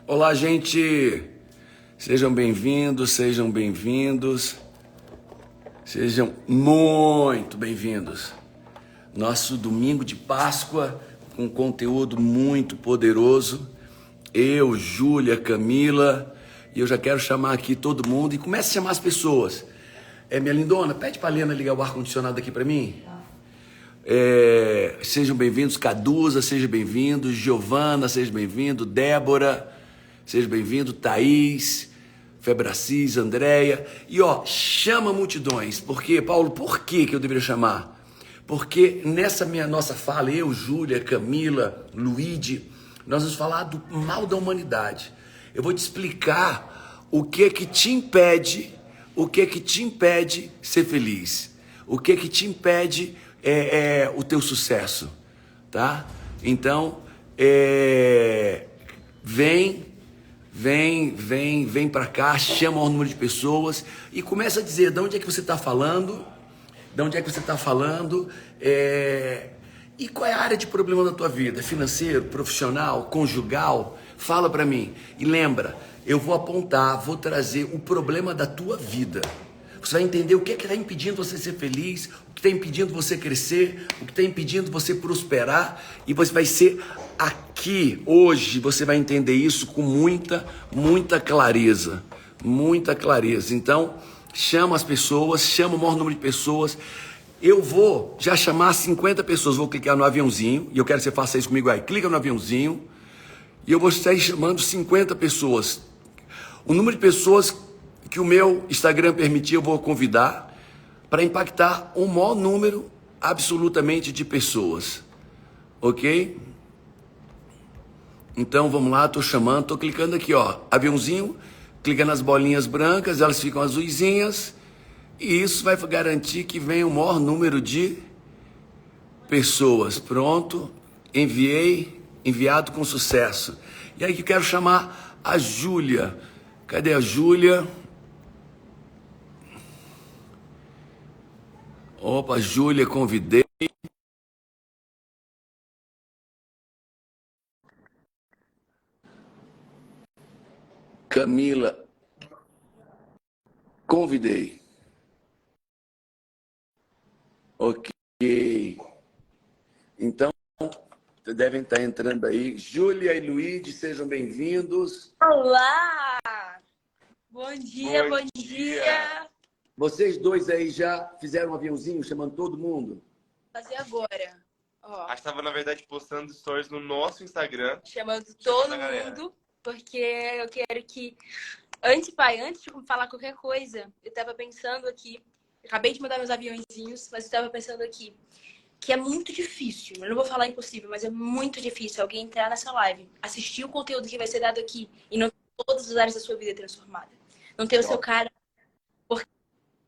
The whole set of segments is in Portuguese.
Olá, gente! Sejam bem-vindos, sejam bem-vindos, sejam muito bem-vindos. Nosso domingo de Páscoa com conteúdo muito poderoso. Eu, Júlia, Camila, e eu já quero chamar aqui todo mundo e comece a chamar as pessoas. Minha lindona, pede pra Lena ligar o ar-condicionado aqui pra mim. Sejam bem-vindos, Caduza, seja bem-vindo, Giovana, seja bem-vindo, Débora, seja bem-vindo, Thaís, Febracis, Andréia. E chama multidões. Porque, Paulo, por que eu deveria chamar? Porque nessa nossa fala, eu, Júlia, Camila, Luíde, nós vamos falar do mal da humanidade. Eu vou te explicar o que te impede, ser feliz. O que te impede o teu sucesso, tá? Então, vem para cá, chama o número de pessoas e começa a dizer de onde é que você está falando, e qual é a área de problema da tua vida, financeiro, profissional, conjugal, fala para mim. E lembra, eu vou apontar, vou trazer o problema da tua vida. Você vai entender o que está impedindo você ser feliz, o que está impedindo você crescer, o que está impedindo você prosperar, e você vai ser aqui, hoje, você vai entender isso com muita clareza, Então, chama as pessoas, chama o maior número de pessoas. Eu vou já chamar 50 pessoas, vou clicar no aviãozinho, e eu quero que você faça isso comigo aí, clica no aviãozinho, e eu vou estar chamando 50 pessoas. O número de pessoas que o meu Instagram permitir, eu vou convidar para impactar o maior número absolutamente de pessoas, ok? Então vamos lá, estou chamando, estou clicando aqui, aviãozinho, clica nas bolinhas brancas, elas ficam azuisinhas, e isso vai garantir que venha o maior número de pessoas. Pronto, enviado com sucesso. E aí que eu quero chamar a Júlia. Cadê a Júlia? Opa, Júlia, convidei. Camila, convidei. Ok. Então, devem estar entrando aí. Júlia e Luíde, sejam bem-vindos. Olá! Bom dia, bom dia! Vocês dois aí já fizeram um aviãozinho chamando todo mundo? Vou fazer agora. A gente estava, na verdade, postando stories no nosso Instagram. Chamando todo mundo, porque eu quero que... Antes de falar qualquer coisa, eu tava pensando aqui... Acabei de mandar meus aviãozinhos, mas eu tava pensando aqui que é muito difícil. Eu não vou falar impossível, mas é muito difícil alguém entrar nessa live, assistir o conteúdo que vai ser dado aqui e não ter todas as áreas da sua vida transformadas. Não ter o seu cara...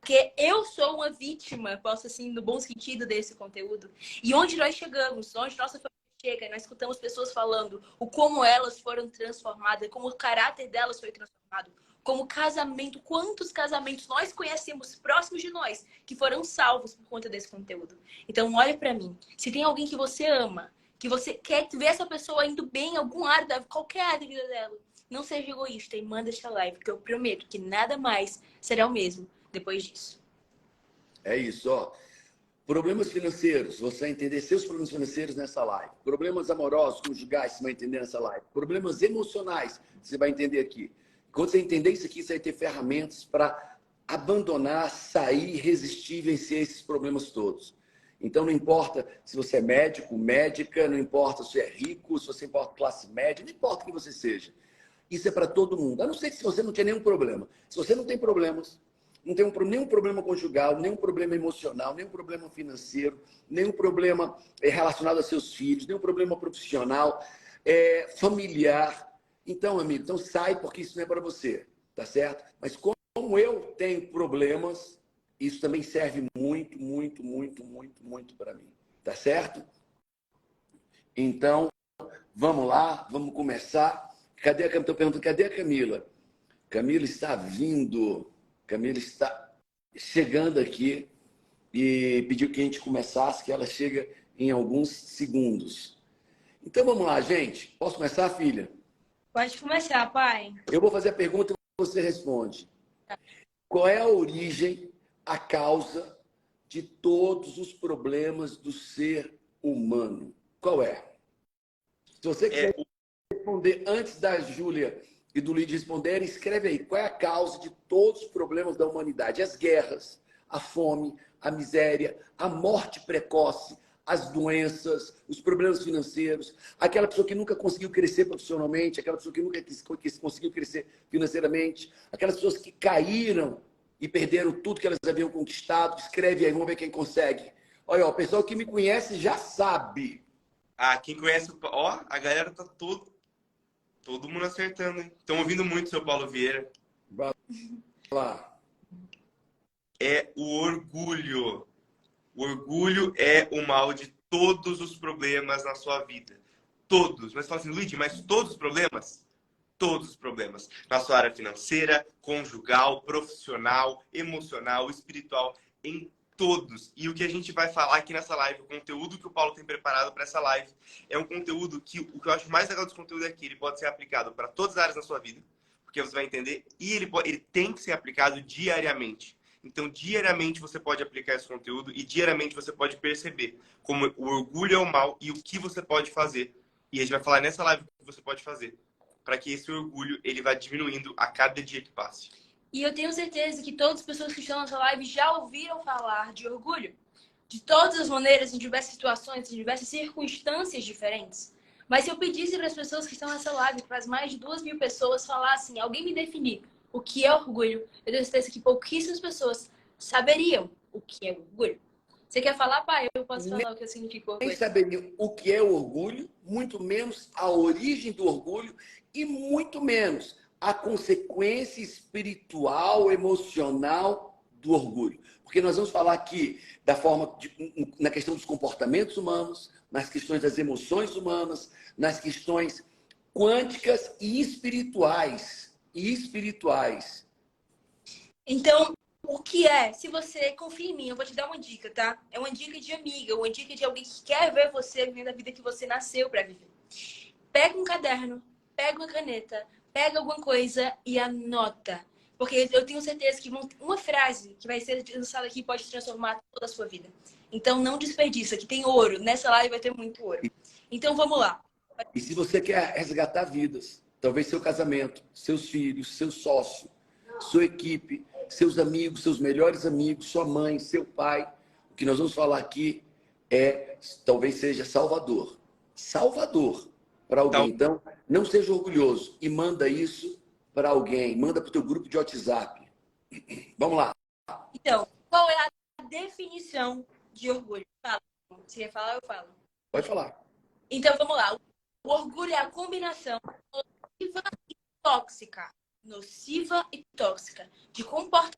Porque eu sou uma vítima, posso assim, no bom sentido desse conteúdo. E onde nós chegamos, onde nossa família chega, nós escutamos pessoas falando o como elas foram transformadas, como o caráter delas foi transformado, como casamento, quantos casamentos nós conhecemos próximos de nós que foram salvos por conta desse conteúdo. Então, olha pra mim. Se tem alguém que você ama, que você quer ver essa pessoa indo bem em alguma área, qualquer área da vida dela, não seja egoísta e manda esta live, porque eu prometo que nada mais será o mesmo depois disso. É isso, Problemas financeiros, você vai entender seus problemas financeiros nessa live. Problemas amorosos, conjugais, você vai entender nessa live. Problemas emocionais, você vai entender aqui. Quando você entender isso aqui, você vai ter ferramentas para abandonar, sair, resistir e vencer esses problemas todos. Então, não importa se você é médico, médica, não importa se você é rico, se você importa classe média, não importa o que você seja. Isso é para todo mundo. A não ser que se você não tem nenhum problema. Se você não tem problemas, não tem nenhum problema conjugal, nenhum problema emocional, nenhum problema financeiro, nenhum problema relacionado a seus filhos, nenhum problema profissional, familiar. Então, amigo, então sai porque isso não é para você, tá certo? Mas como eu tenho problemas, isso também serve muito para mim, tá certo? Então, vamos lá, vamos começar. Cadê a Camila? Estou perguntando, cadê a Camila? Camila está vindo. Camila está chegando aqui e pediu que a gente começasse, que ela chega em alguns segundos. Então vamos lá, gente. Posso começar, filha? Pode começar, pai. Eu vou fazer a pergunta e você responde. Qual é a origem, a causa de todos os problemas do ser humano? Qual é? Se você quiser responder antes da Júlia e do Lídio responderem, escreve aí. Qual é a causa de todos os problemas da humanidade? As guerras, a fome, a miséria, a morte precoce, as doenças, os problemas financeiros, aquela pessoa que nunca conseguiu crescer profissionalmente, aquela pessoa que nunca conseguiu crescer financeiramente, aquelas pessoas que caíram e perderam tudo que elas haviam conquistado. Escreve aí, vamos ver quem consegue. Olha, ó, o pessoal que me conhece já sabe. Ah, quem conhece o... Ó, a galera tá todo mundo acertando, hein? Estão ouvindo muito o seu Paulo Vieira. Vai lá. É o orgulho. O orgulho é o mal de todos os problemas na sua vida. Todos. Mas fala assim, Luigi, mas todos os problemas? Todos os problemas. Na sua área financeira, conjugal, profissional, emocional, espiritual, em todos. E o que a gente vai falar aqui nessa live, o conteúdo que o Paulo tem preparado para essa live, é um conteúdo que o que eu acho mais legal desse conteúdo é que ele pode ser aplicado para todas as áreas da sua vida, porque você vai entender, e ele tem que ser aplicado diariamente. Então, diariamente você pode aplicar esse conteúdo e diariamente você pode perceber como o orgulho é o mal e o que você pode fazer. E a gente vai falar nessa live o que você pode fazer para que esse orgulho ele vá diminuindo a cada dia que passe. E eu tenho certeza que todas as pessoas que estão nessa live já ouviram falar de orgulho. De todas as maneiras, em diversas situações, em diversas circunstâncias diferentes. Mas se eu pedisse para as pessoas que estão nessa live, para as mais de 2.000 pessoas, falassem, alguém me definir o que é orgulho, eu tenho certeza que pouquíssimas pessoas saberiam o que é orgulho. Você quer falar, pai? Eu posso falar o que significa orgulho. Nem saberiam o que é o orgulho, muito menos a origem do orgulho e muito menos a consequência espiritual, emocional do orgulho. Porque nós vamos falar aqui da forma na questão dos comportamentos humanos, nas questões das emoções humanas, nas questões quânticas e espirituais. Então, o que é? Se você confia em mim, eu vou te dar uma dica, tá? É uma dica de amiga, uma dica de alguém que quer ver você vivendo a vida que você nasceu para viver. Pega um caderno, pega uma caneta, pega alguma coisa e anota. Porque eu tenho certeza que uma frase que vai ser lançada aqui pode transformar toda a sua vida. Então, não desperdiça, que tem ouro. Nessa live vai ter muito ouro. Então, vamos lá. E se você quer resgatar vidas, talvez seu casamento, seus filhos, seu sócio, sua equipe, seus amigos, seus melhores amigos, sua mãe, seu pai, o que nós vamos falar aqui talvez seja salvador. Salvador para alguém. Então, não seja orgulhoso e manda isso para alguém. Manda para o teu grupo de WhatsApp. Vamos lá. Então, qual é a definição de orgulho? Fala. Se quer falar, eu falo. Pode falar. Então, vamos lá. O orgulho é a combinação nociva e tóxica de comportamento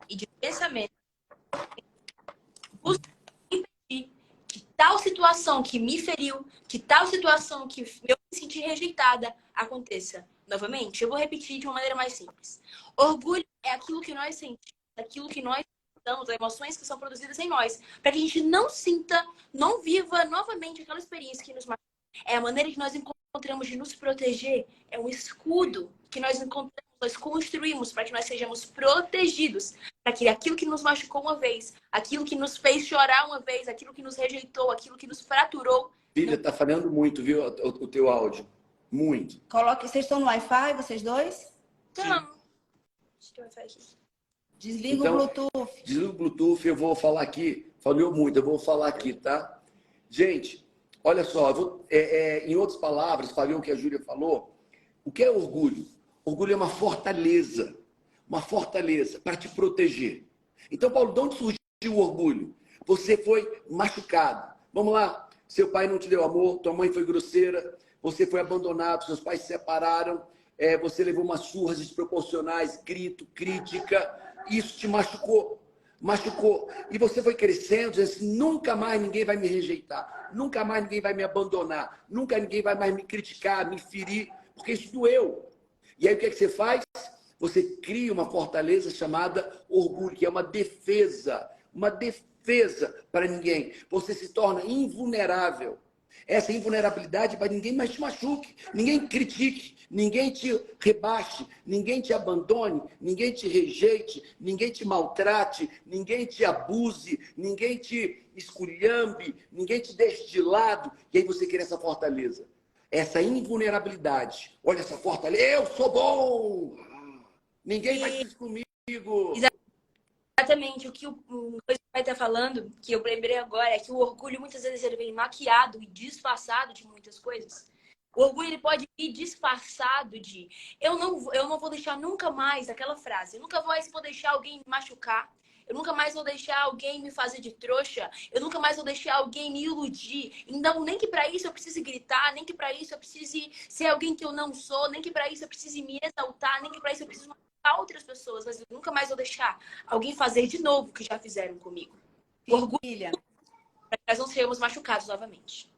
e de pensamento. Busca impedir que tal situação que me feriu, que tal situação que eu me senti rejeitada aconteça novamente. Eu vou repetir de uma maneira mais simples. Orgulho é aquilo que nós sentimos, aquilo que nós as emoções que são produzidas em nós, para que a gente não sinta, não viva novamente aquela experiência que nos machucou. É a maneira que nós encontramos de nos proteger, é um escudo que nós encontramos, nós construímos para que nós sejamos protegidos, para que aquilo que nos machucou uma vez, aquilo que nos fez chorar uma vez, aquilo que nos rejeitou, aquilo que nos fraturou. Filha, tá falhando muito, viu, o teu áudio. Muito. Coloque, vocês estão no Wi-Fi, vocês dois? Não. Deixa eu ver aqui. Desliga Então, o Bluetooth. Desliga o Bluetooth, eu vou falar aqui. Falhou muito, eu vou falar aqui, tá? Gente, olha só, em outras palavras, falei o que a Júlia falou. O que é orgulho? Orgulho é uma fortaleza para te proteger. Então, Paulo, de onde surgiu o orgulho? Você foi machucado. Vamos lá, seu pai não te deu amor, tua mãe foi grosseira, você foi abandonado, seus pais se separaram, você levou umas surras desproporcionais, grito, crítica, isso te machucou. E você foi crescendo, dizendo assim, nunca mais ninguém vai me rejeitar, nunca mais ninguém vai me abandonar, nunca ninguém vai mais me criticar, me ferir, porque isso doeu. E aí o que é que você faz? Você cria uma fortaleza chamada orgulho, que é uma defesa para ninguém. Você se torna invulnerável. Essa invulnerabilidade para ninguém mais te machuque, ninguém critique, ninguém te rebaixe, ninguém te abandone, ninguém te rejeite, ninguém te maltrate, ninguém te abuse, ninguém te esculhambe, ninguém te deixe de lado. E aí você quer essa fortaleza, essa invulnerabilidade. Olha essa fortaleza, eu sou bom, ninguém faz isso comigo. Exatamente, o que o pai está falando, que eu lembrei agora, é que o orgulho muitas vezes ele vem maquiado e disfarçado de muitas coisas. O orgulho ele pode ir disfarçado de eu não vou deixar nunca mais aquela frase, eu nunca mais vou deixar alguém me machucar, eu nunca mais vou deixar alguém me fazer de trouxa, eu nunca mais vou deixar alguém me iludir. Então, nem que para isso eu precise gritar, nem que para isso eu precise ser alguém que eu não sou, nem que para isso eu precise me exaltar, nem que para isso eu preciso outras pessoas, mas eu nunca mais vou deixar alguém fazer de novo o que já fizeram comigo. Filha, Para que nós não sermos machucados novamente.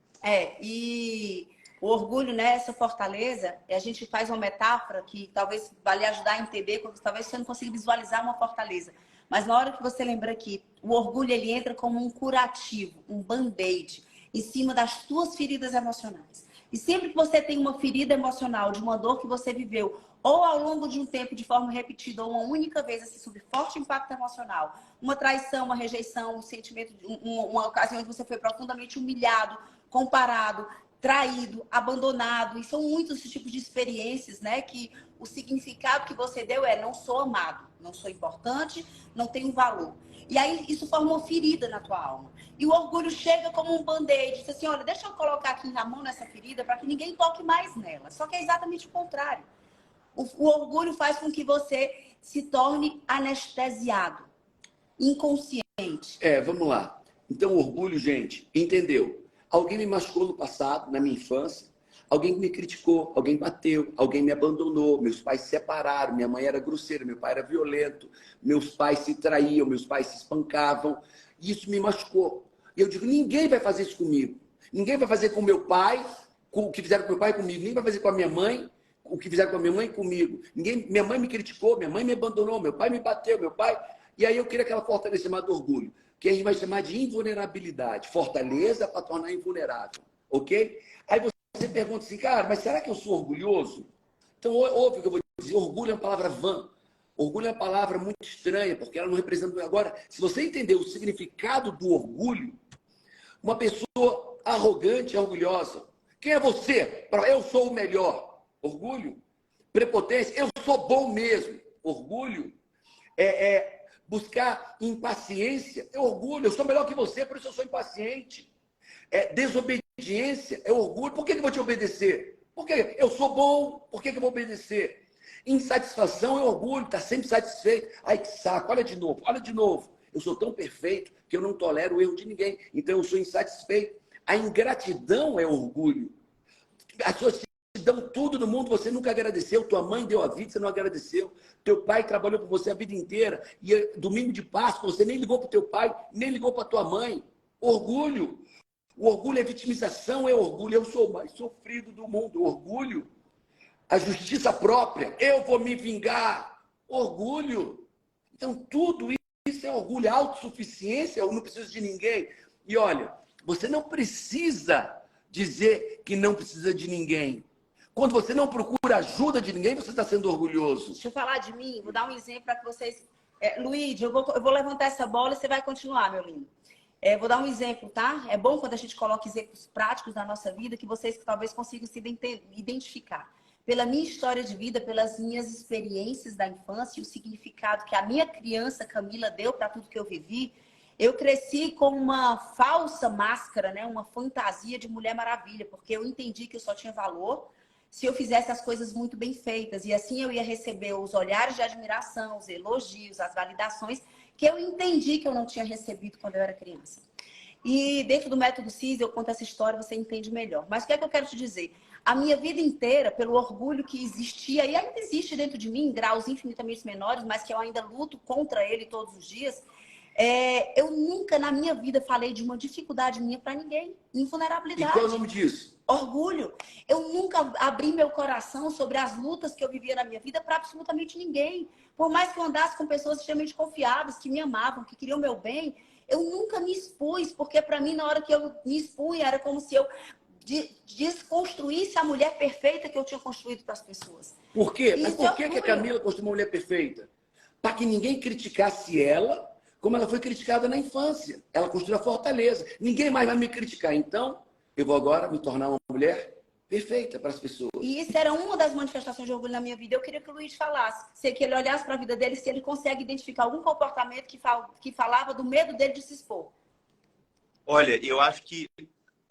E o orgulho, né, essa fortaleza, a gente faz uma metáfora que talvez vai lhe ajudar a entender, porque talvez você não consiga visualizar uma fortaleza. Mas na hora que você lembra que o orgulho ele entra como um curativo, um band-aid, em cima das suas feridas emocionais. E sempre que você tem uma ferida emocional de uma dor que você viveu, ou ao longo de um tempo, de forma repetida, ou uma única vez, assim, sob forte impacto emocional, uma traição, uma rejeição, um sentimento, uma ocasião em que você foi profundamente humilhado, comparado, traído, abandonado, e são muitos esses tipos de experiências, né, que o significado que você deu é não sou amado, não sou importante, não tenho valor. E aí isso forma uma ferida na tua alma. E o orgulho chega como um band-aid, diz assim, olha, deixa eu colocar aqui na mão nessa ferida para que ninguém toque mais nela. Só que é exatamente o contrário. O orgulho faz com que você se torne anestesiado, inconsciente. Vamos lá. Então, o orgulho, gente, entendeu? Alguém me machucou no passado, na minha infância. Alguém me criticou, alguém bateu, alguém me abandonou. Meus pais se separaram, minha mãe era grosseira, meu pai era violento. Meus pais se traíam, meus pais se espancavam. E isso me machucou. E eu digo, ninguém vai fazer isso comigo. Ninguém vai fazer com meu pai, com o que fizeram com meu pai comigo. Ninguém vai fazer com a minha mãe, o que fizeram com a minha mãe comigo. Minha mãe me criticou, minha mãe me abandonou, meu pai me bateu, meu pai... E aí eu queria aquela fortaleza chamada orgulho, que a gente vai chamar de invulnerabilidade. Fortaleza para tornar invulnerável, ok? Aí você pergunta assim, cara, mas será que eu sou orgulhoso? Então, ouve o que eu vou dizer. Orgulho é uma palavra vã. Orgulho é uma palavra muito estranha, porque ela não representa... Agora, se você entender o significado do orgulho, uma pessoa arrogante e orgulhosa. Quem é você? Eu sou o melhor. Orgulho. Prepotência. Eu sou bom mesmo. Orgulho. Buscar impaciência. É orgulho. Eu sou melhor que você, por isso eu sou impaciente. Desobediência. É orgulho. Por que eu vou te obedecer? Porque eu sou bom. Por que eu vou obedecer? Insatisfação é orgulho. Está sempre satisfeito. Ai, que saco. Olha de novo. Olha de novo. Eu sou tão perfeito que eu não tolero o erro de ninguém. Então eu sou insatisfeito. A ingratidão é orgulho. As pessoas te dão tudo no mundo, você nunca agradeceu. Tua mãe deu a vida, você não agradeceu. Teu pai trabalhou por você a vida inteira. E domingo de Páscoa, você nem ligou para o teu pai, nem ligou para tua mãe. Orgulho. O orgulho é vitimização, é orgulho. Eu sou o mais sofrido do mundo. Orgulho. A justiça própria. Eu vou me vingar. Orgulho. Então, tudo isso é orgulho. Autossuficiência, eu não preciso de ninguém. E olha, você não precisa dizer que não precisa de ninguém. Quando você não procura ajuda de ninguém, você está sendo orgulhoso. Deixa eu falar de mim, vou dar um exemplo para que vocês... Luíde, eu vou levantar essa bola e você vai continuar, meu lindo. Vou dar um exemplo, tá? É bom quando a gente coloca exemplos práticos na nossa vida que vocês talvez consigam se identificar. Pela minha história de vida, pelas minhas experiências da infância e o significado que a minha criança Camila deu para tudo que eu vivi, eu cresci com uma falsa máscara, né? Uma fantasia de Mulher Maravilha, porque eu entendi que eu só tinha valor se eu fizesse as coisas muito bem feitas. E assim eu ia receber os olhares de admiração, os elogios, as validações, que eu entendi que eu não tinha recebido quando eu era criança. E dentro do método CIS, eu conto essa história, você entende melhor. Mas o que é que eu quero te dizer? A minha vida inteira, pelo orgulho que existia, e ainda existe dentro de mim, em graus infinitamente menores, mas que eu ainda luto contra ele todos os dias, eu nunca na minha vida falei de uma dificuldade minha para ninguém. Invulnerabilidade. E qual é o nome disso? Orgulho. Eu nunca abri meu coração sobre as lutas que eu vivia na minha vida para absolutamente ninguém. Por mais que eu andasse com pessoas extremamente confiáveis, que me amavam, que queriam o meu bem, eu nunca me expus, porque para mim, na hora que eu me expunha, era como se eu desconstruísse a mulher perfeita que eu tinha construído para as pessoas. Por quê? Mas Isso por é que a orgulho. Camila construiu uma mulher perfeita? Para que ninguém criticasse ela como ela foi criticada na infância. Ela construiu a fortaleza. Ninguém mais vai me criticar. Então, eu vou agora me tornar uma mulher perfeita para as pessoas. E isso era uma das manifestações de orgulho na minha vida. Eu queria que o Luiz falasse, se ele olhasse para a vida dele, se ele consegue identificar algum comportamento que falava do medo dele de se expor. Olha, eu acho que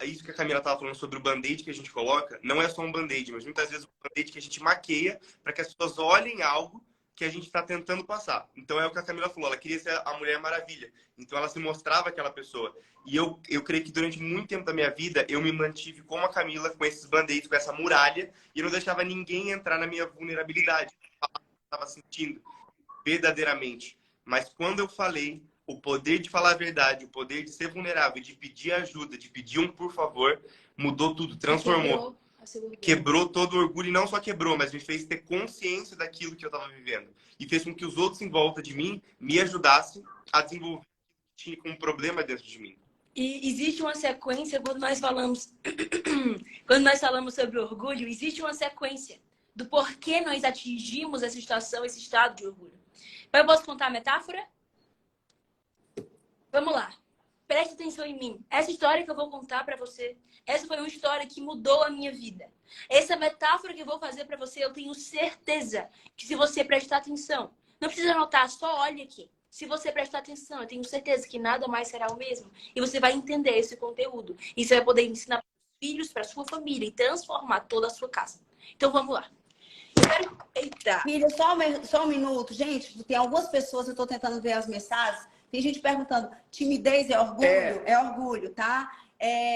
isso que a Camila estava falando sobre o band-aid que a gente coloca, não é só um band-aid, mas muitas vezes um band-aid que a gente maqueia para que as pessoas olhem algo que a gente está tentando passar. Então é o que a Camila falou, ela queria ser a Mulher Maravilha. Então ela se mostrava aquela pessoa. E eu creio que durante muito tempo da minha vida, eu me mantive como a Camila, com esses band-aids, com essa muralha, e não deixava ninguém entrar na minha vulnerabilidade. Eu estava sentindo verdadeiramente. Mas quando eu falei, o poder de falar a verdade, o poder de ser vulnerável, de pedir ajuda, de pedir um por favor, mudou tudo, transformou. Quebrou todo o orgulho, e não só quebrou, mas me fez ter consciência daquilo que eu estava vivendo. E fez com que os outros em volta de mim me ajudassem a desenvolver o que tinha como problema dentro de mim. E existe uma sequência, quando nós falamos quando nós falamos sobre orgulho, existe uma sequência do porquê nós atingimos essa situação, esse estado de orgulho. Mas eu posso contar a metáfora? Vamos lá. Preste atenção em mim. Essa história que eu vou contar para você, essa foi uma história que mudou a minha vida. Essa metáfora que eu vou fazer para você, eu tenho certeza que se você prestar atenção, não precisa anotar, só olhe aqui. Se você prestar atenção, eu tenho certeza que nada mais será o mesmo. E você vai entender esse conteúdo. E você vai poder ensinar para os filhos, para a sua família e transformar toda a sua casa. Então vamos lá. Eita! Filha, só um minuto. Gente, tem algumas pessoas, eu estou tentando ver as mensagens. Tem gente perguntando, timidez é orgulho? É orgulho, tá?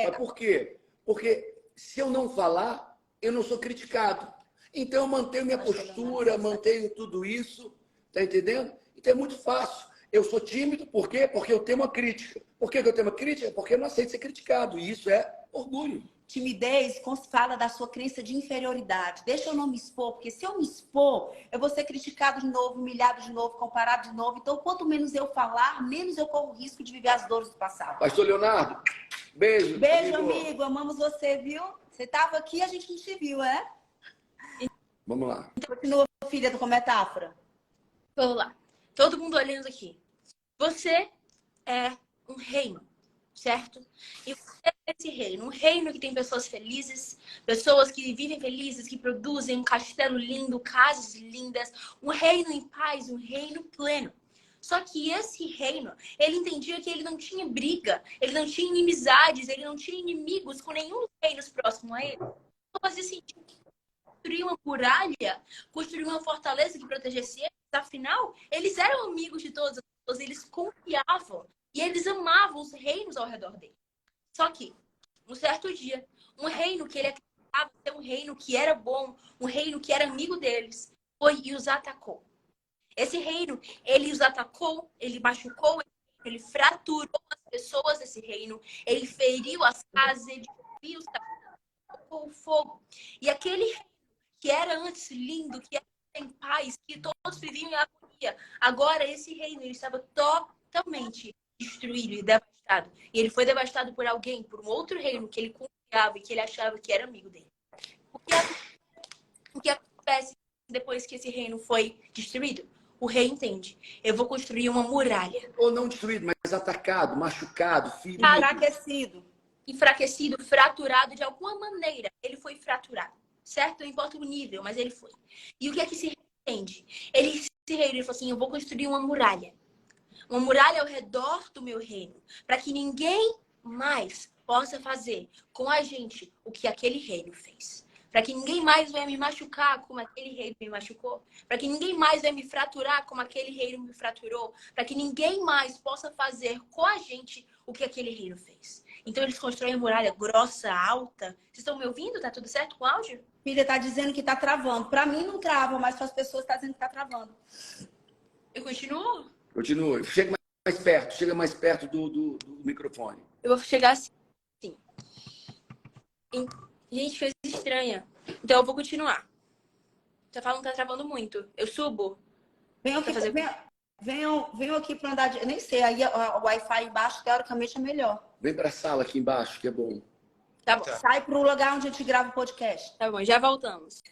Mas por quê? Porque se eu não falar, eu não sou criticado. Então eu mantenho minha postura, mantenho tudo isso, tá entendendo? Então é muito fácil. Eu sou tímido, por quê? Porque eu tenho uma crítica. Por que eu tenho uma crítica? Porque eu não aceito ser criticado. E isso é orgulho. Timidez fala da sua crença de inferioridade. Deixa eu não me expor, porque se eu me expor, eu vou ser criticado de novo, humilhado de novo, comparado de novo. Então, quanto menos eu falar, menos eu corro o risco de viver as dores do passado. Pastor Leonardo, beijo. Beijo, amigo. Amamos você, viu? Você estava aqui, a gente não te viu, é? Vamos lá. Continua, filha, com metáfora. Vamos lá. Todo mundo olhando aqui. Você é um reino, certo? E você é esse reino. Um reino que tem pessoas felizes, pessoas que vivem felizes, que produzem um castelo lindo, casas lindas. Um reino em paz, um reino pleno. Só que esse reino, ele entendia que ele não tinha briga, ele não tinha inimizades, ele não tinha inimigos com nenhum dos reinos próximos a ele. Não fazia sentido construir uma muralha, construir uma fortaleza que protegesse eles. Afinal, eles eram amigos de todas as pessoas, eles confiavam e eles amavam os reinos ao redor dele. Só que, um certo dia, um reino que ele acreditava ser um reino que era bom, um reino que era amigo deles, foi e os atacou. Esse reino, ele os atacou, ele machucou, ele fraturou as pessoas desse reino, ele feriu as casas, ele destruiu os caminhos, colocou o fogo. E aquele reino que era antes lindo, que era em paz, que todos viviam em harmonia, agora esse reino ele estava totalmente destruído e devastado. E ele foi devastado por alguém, por um outro reino que ele confiava e que ele achava que era amigo dele. O que acontece depois que esse reino foi destruído? O rei entende. Eu vou construir uma muralha. Ou não destruído, mas atacado, machucado, ferido. Enfraquecido, fraturado de alguma maneira. Ele foi fraturado. Certo? Não importa o nível, mas ele foi. E o que é que esse rei entende? Esse rei ele falou assim, eu vou construir uma muralha. Uma muralha ao redor do meu reino. Para que ninguém mais possa fazer com a gente o que aquele reino fez. Para que ninguém mais venha me machucar como aquele reino me machucou. Para que ninguém mais venha me fraturar como aquele reino me fraturou. Para que ninguém mais possa fazer com a gente o que aquele reino fez. Então eles constroem uma muralha grossa, alta. Vocês estão me ouvindo? Tá tudo certo com o áudio? Filha, tá dizendo que tá travando. Para mim não trava, mas para as pessoas tá dizendo que tá travando. Eu continuo? Continua. Chega mais perto do microfone. Eu vou chegar assim. Gente, coisa estranha. Então eu vou continuar. Tá falando que tá travando muito. Eu subo? Venham aqui para andar de... Eu nem sei, aí o Wi-Fi embaixo, teoricamente, é melhor. Vem para a sala aqui embaixo, que é bom. Tá bom. Tá. Sai pro lugar onde a gente grava o podcast. Tá bom, já voltamos.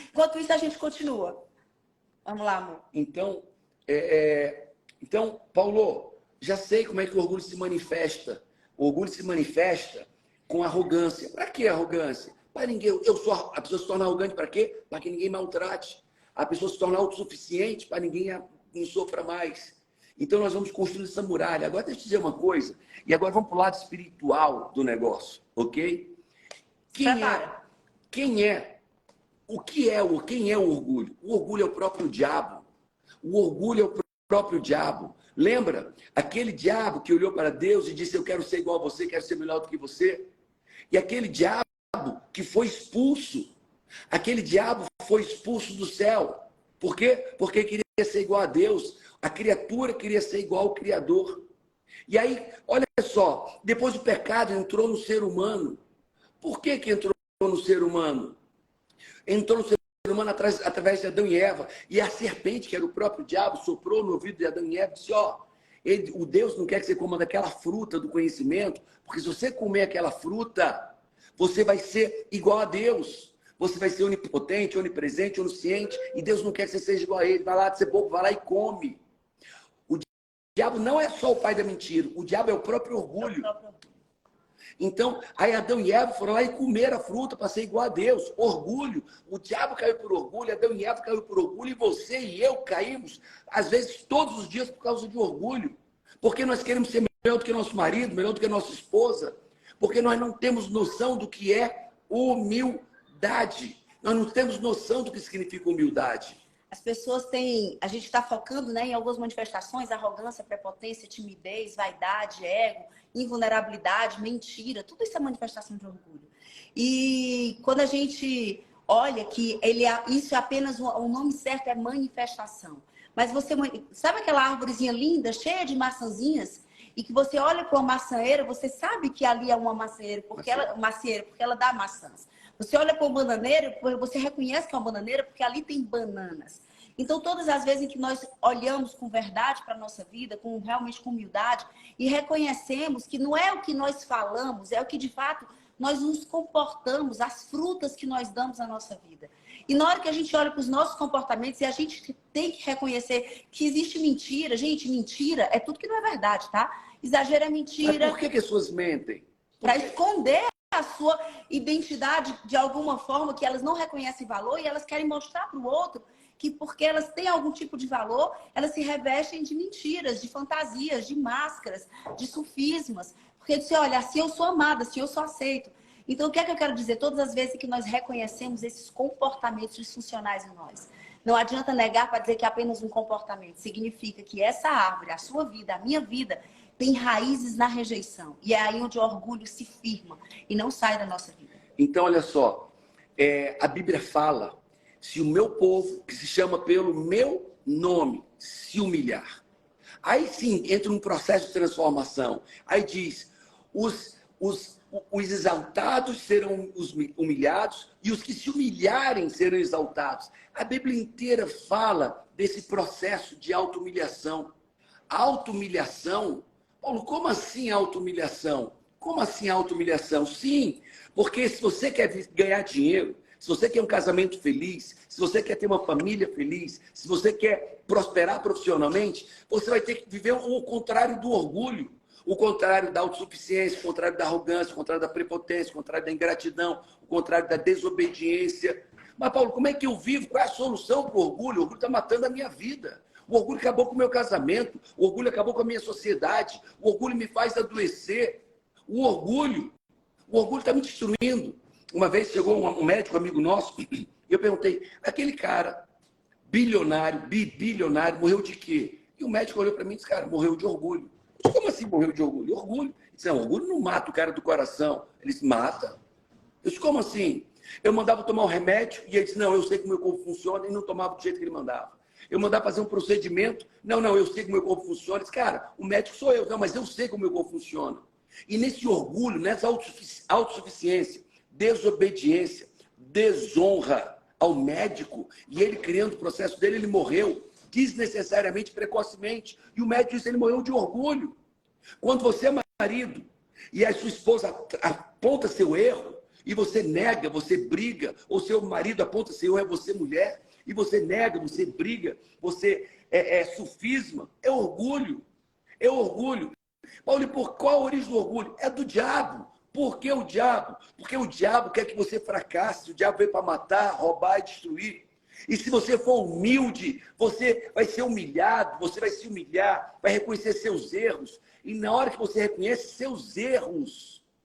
Enquanto isso, a gente continua. Vamos lá, amor. Então, Paulo, já sei como é que o orgulho se manifesta. O orgulho se manifesta com arrogância. Para que arrogância? Para ninguém. A pessoa se torna arrogante para quê? Para que ninguém maltrate. A pessoa se torna autossuficiente para ninguém não sofra mais. Então, nós vamos construir essa muralha. Agora, deixa eu te dizer uma coisa. E agora vamos para o lado espiritual do negócio, ok? Quem é? Quem é o orgulho? O orgulho é o próprio diabo. O orgulho é o próprio diabo. Lembra? Aquele diabo que olhou para Deus e disse, eu quero ser igual a você, quero ser melhor do que você. E aquele diabo que foi expulso. Aquele diabo foi expulso do céu. Por quê? Porque queria ser igual a Deus. A criatura queria ser igual ao Criador. E aí, olha só, depois o pecado entrou no ser humano. Por que entrou no ser humano? Entrou no ser humano através de Adão e Eva. E a serpente, que era o próprio diabo, soprou no ouvido de Adão e Eva e disse, o Deus não quer que você coma daquela fruta do conhecimento, porque se você comer aquela fruta, você vai ser igual a Deus. Você vai ser onipotente, onipresente, onisciente, e Deus não quer que você seja igual a ele. Vai lá, ser bobo, vai lá e come. O diabo não é só o pai da mentira, o diabo é o próprio orgulho. Então, aí Adão e Eva foram lá e comeram a fruta para ser igual a Deus. Orgulho. O diabo caiu por orgulho, Adão e Eva caiu por orgulho, e você e eu caímos, às vezes, todos os dias por causa de orgulho. Porque nós queremos ser melhor do que nosso marido, melhor do que nossa esposa. Porque nós não temos noção do que é humildade. Nós não temos noção do que significa humildade. As pessoas têm... A gente está focando, né, em algumas manifestações, arrogância, prepotência, timidez, vaidade, ego, invulnerabilidade, mentira. Tudo isso é manifestação de orgulho. E quando a gente olha que isso é apenas o nome certo é manifestação. Mas você... Sabe aquela árvorezinha linda, cheia de maçãzinhas? E que você olha para uma maçãeira, você sabe que ali é uma macieira, porque ela dá maçãs. Você olha para uma bananeira, você reconhece que é uma bananeira porque ali tem bananas. Então, todas as vezes em que nós olhamos com verdade para a nossa vida, realmente com humildade, e reconhecemos que não é o que nós falamos, é o que de fato nós nos comportamos, as frutas que nós damos à nossa vida. E na hora que a gente olha para os nossos comportamentos, e a gente tem que reconhecer que existe mentira. Gente, mentira é tudo que não é verdade, tá? Exagero é mentira. Mas por que pessoas mentem? Para esconder a sua identidade de alguma forma que elas não reconhecem valor e elas querem mostrar para o outro que porque elas têm algum tipo de valor, elas se revestem de mentiras, de fantasias, de máscaras, de sofismas. Porque você olha, assim eu sou amada, assim eu sou aceito. Então, o que é que eu quero dizer? Todas as vezes que nós reconhecemos esses comportamentos disfuncionais em nós, não adianta negar para dizer que é apenas um comportamento. Significa que essa árvore, a sua vida, a minha vida, tem raízes na rejeição. E é aí onde o orgulho se firma e não sai da nossa vida. Então, olha só. A Bíblia fala, se o meu povo, que se chama pelo meu nome, se humilhar. Aí sim, entra um processo de transformação. Aí diz, os exaltados serão os humilhados e os que se humilharem serão exaltados. A Bíblia inteira fala desse processo de auto-humilhação. Auto-humilhação? Paulo, como assim auto-humilhação? Como assim auto-humilhação? Sim, porque se você quer ganhar dinheiro, se você quer um casamento feliz, se você quer ter uma família feliz, se você quer prosperar profissionalmente, você vai ter que viver o contrário do orgulho. O contrário da autossuficiência, o contrário da arrogância, o contrário da prepotência, o contrário da ingratidão, o contrário da desobediência. Mas, Paulo, como é que eu vivo? Qual é a solução para o orgulho? O orgulho está matando a minha vida. O orgulho acabou com o meu casamento. O orgulho acabou com a minha sociedade. O orgulho me faz adoecer. O orgulho está me destruindo. Uma vez chegou um médico amigo nosso e eu perguntei, aquele cara bilionário, bilionário, morreu de quê? E o médico olhou para mim e disse, cara, morreu de orgulho. Como assim morreu de orgulho? Orgulho? Ele disse, não, orgulho não mata o cara do coração. Ele disse, mata. Eu disse, como assim? Eu mandava tomar um remédio e ele disse, não, eu sei que o meu corpo funciona e não tomava do jeito que ele mandava. Eu mandava fazer um procedimento, não, eu sei que o meu corpo funciona. Eu disse, cara, o médico sou eu. Não, mas eu sei como o meu corpo funciona. E nesse orgulho, nessa autossuficiência, desobediência, desonra ao médico, e ele criando o processo dele, ele morreu desnecessariamente, precocemente. E o médico disse, ele morreu de orgulho. Quando você é marido e a sua esposa aponta seu erro, e você nega, você briga, ou seu marido aponta seu erro, é você mulher, e você nega, você briga, você sufisma, é orgulho. É orgulho. Paulo, e por qual a origem do orgulho? É do diabo. Por que o diabo? Porque o diabo quer que você fracasse. O diabo veio para matar, roubar e destruir. E se você for humilde, você vai ser humilhado, você vai se humilhar, vai reconhecer seus erros. E na hora que você reconhece seus erros,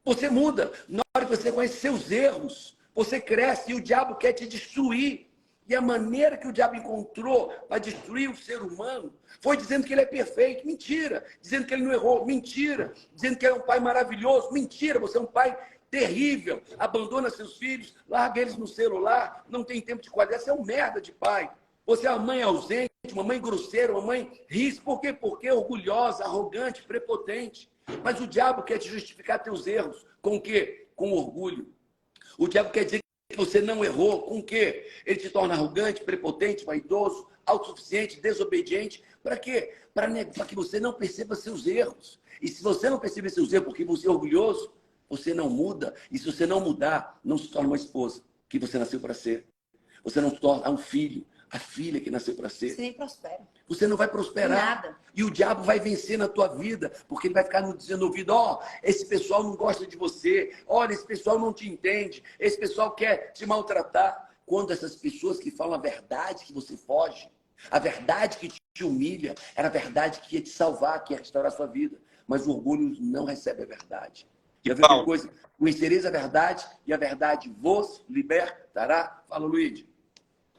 você muda. Na hora que você reconhece seus erros, você cresce e o diabo quer te destruir. E a maneira que o diabo encontrou para destruir o ser humano foi dizendo que ele é perfeito. Mentira. Dizendo que ele não errou. Mentira. Dizendo que ele é um pai maravilhoso. Mentira. Você é um pai terrível. Abandona seus filhos, larga eles no celular, não tem tempo de qualidade. Você é um merda de pai. Você é uma mãe ausente, uma mãe grosseira, uma mãe ris. Por quê? Porque é orgulhosa, arrogante, prepotente. Mas o diabo quer te justificar teus erros. Com o quê? Com orgulho. O diabo quer dizer que você não errou. Com o quê? Ele te torna arrogante, prepotente, vaidoso, autossuficiente, desobediente. Para quê? Para que você não perceba seus erros. E se você não perceber seus erros porque você é orgulhoso, você não muda. E se você não mudar, não se torna uma esposa que você nasceu para ser. Você não se torna um filho, a filha que nasceu para ser. Você nem prospera. Você não vai prosperar. Nada. E o diabo vai vencer na tua vida, porque ele vai ficar dizendo no ouvido, ó, esse pessoal não gosta de você, olha, esse pessoal não te entende, esse pessoal quer te maltratar. Quando essas pessoas que falam a verdade que você foge, a verdade que te humilha, era a verdade que ia te salvar, que ia restaurar a sua vida. Mas o orgulho não recebe a verdade. E a mesma coisa, conhecereis a verdade e a verdade vos libertará. Fala, Luiz.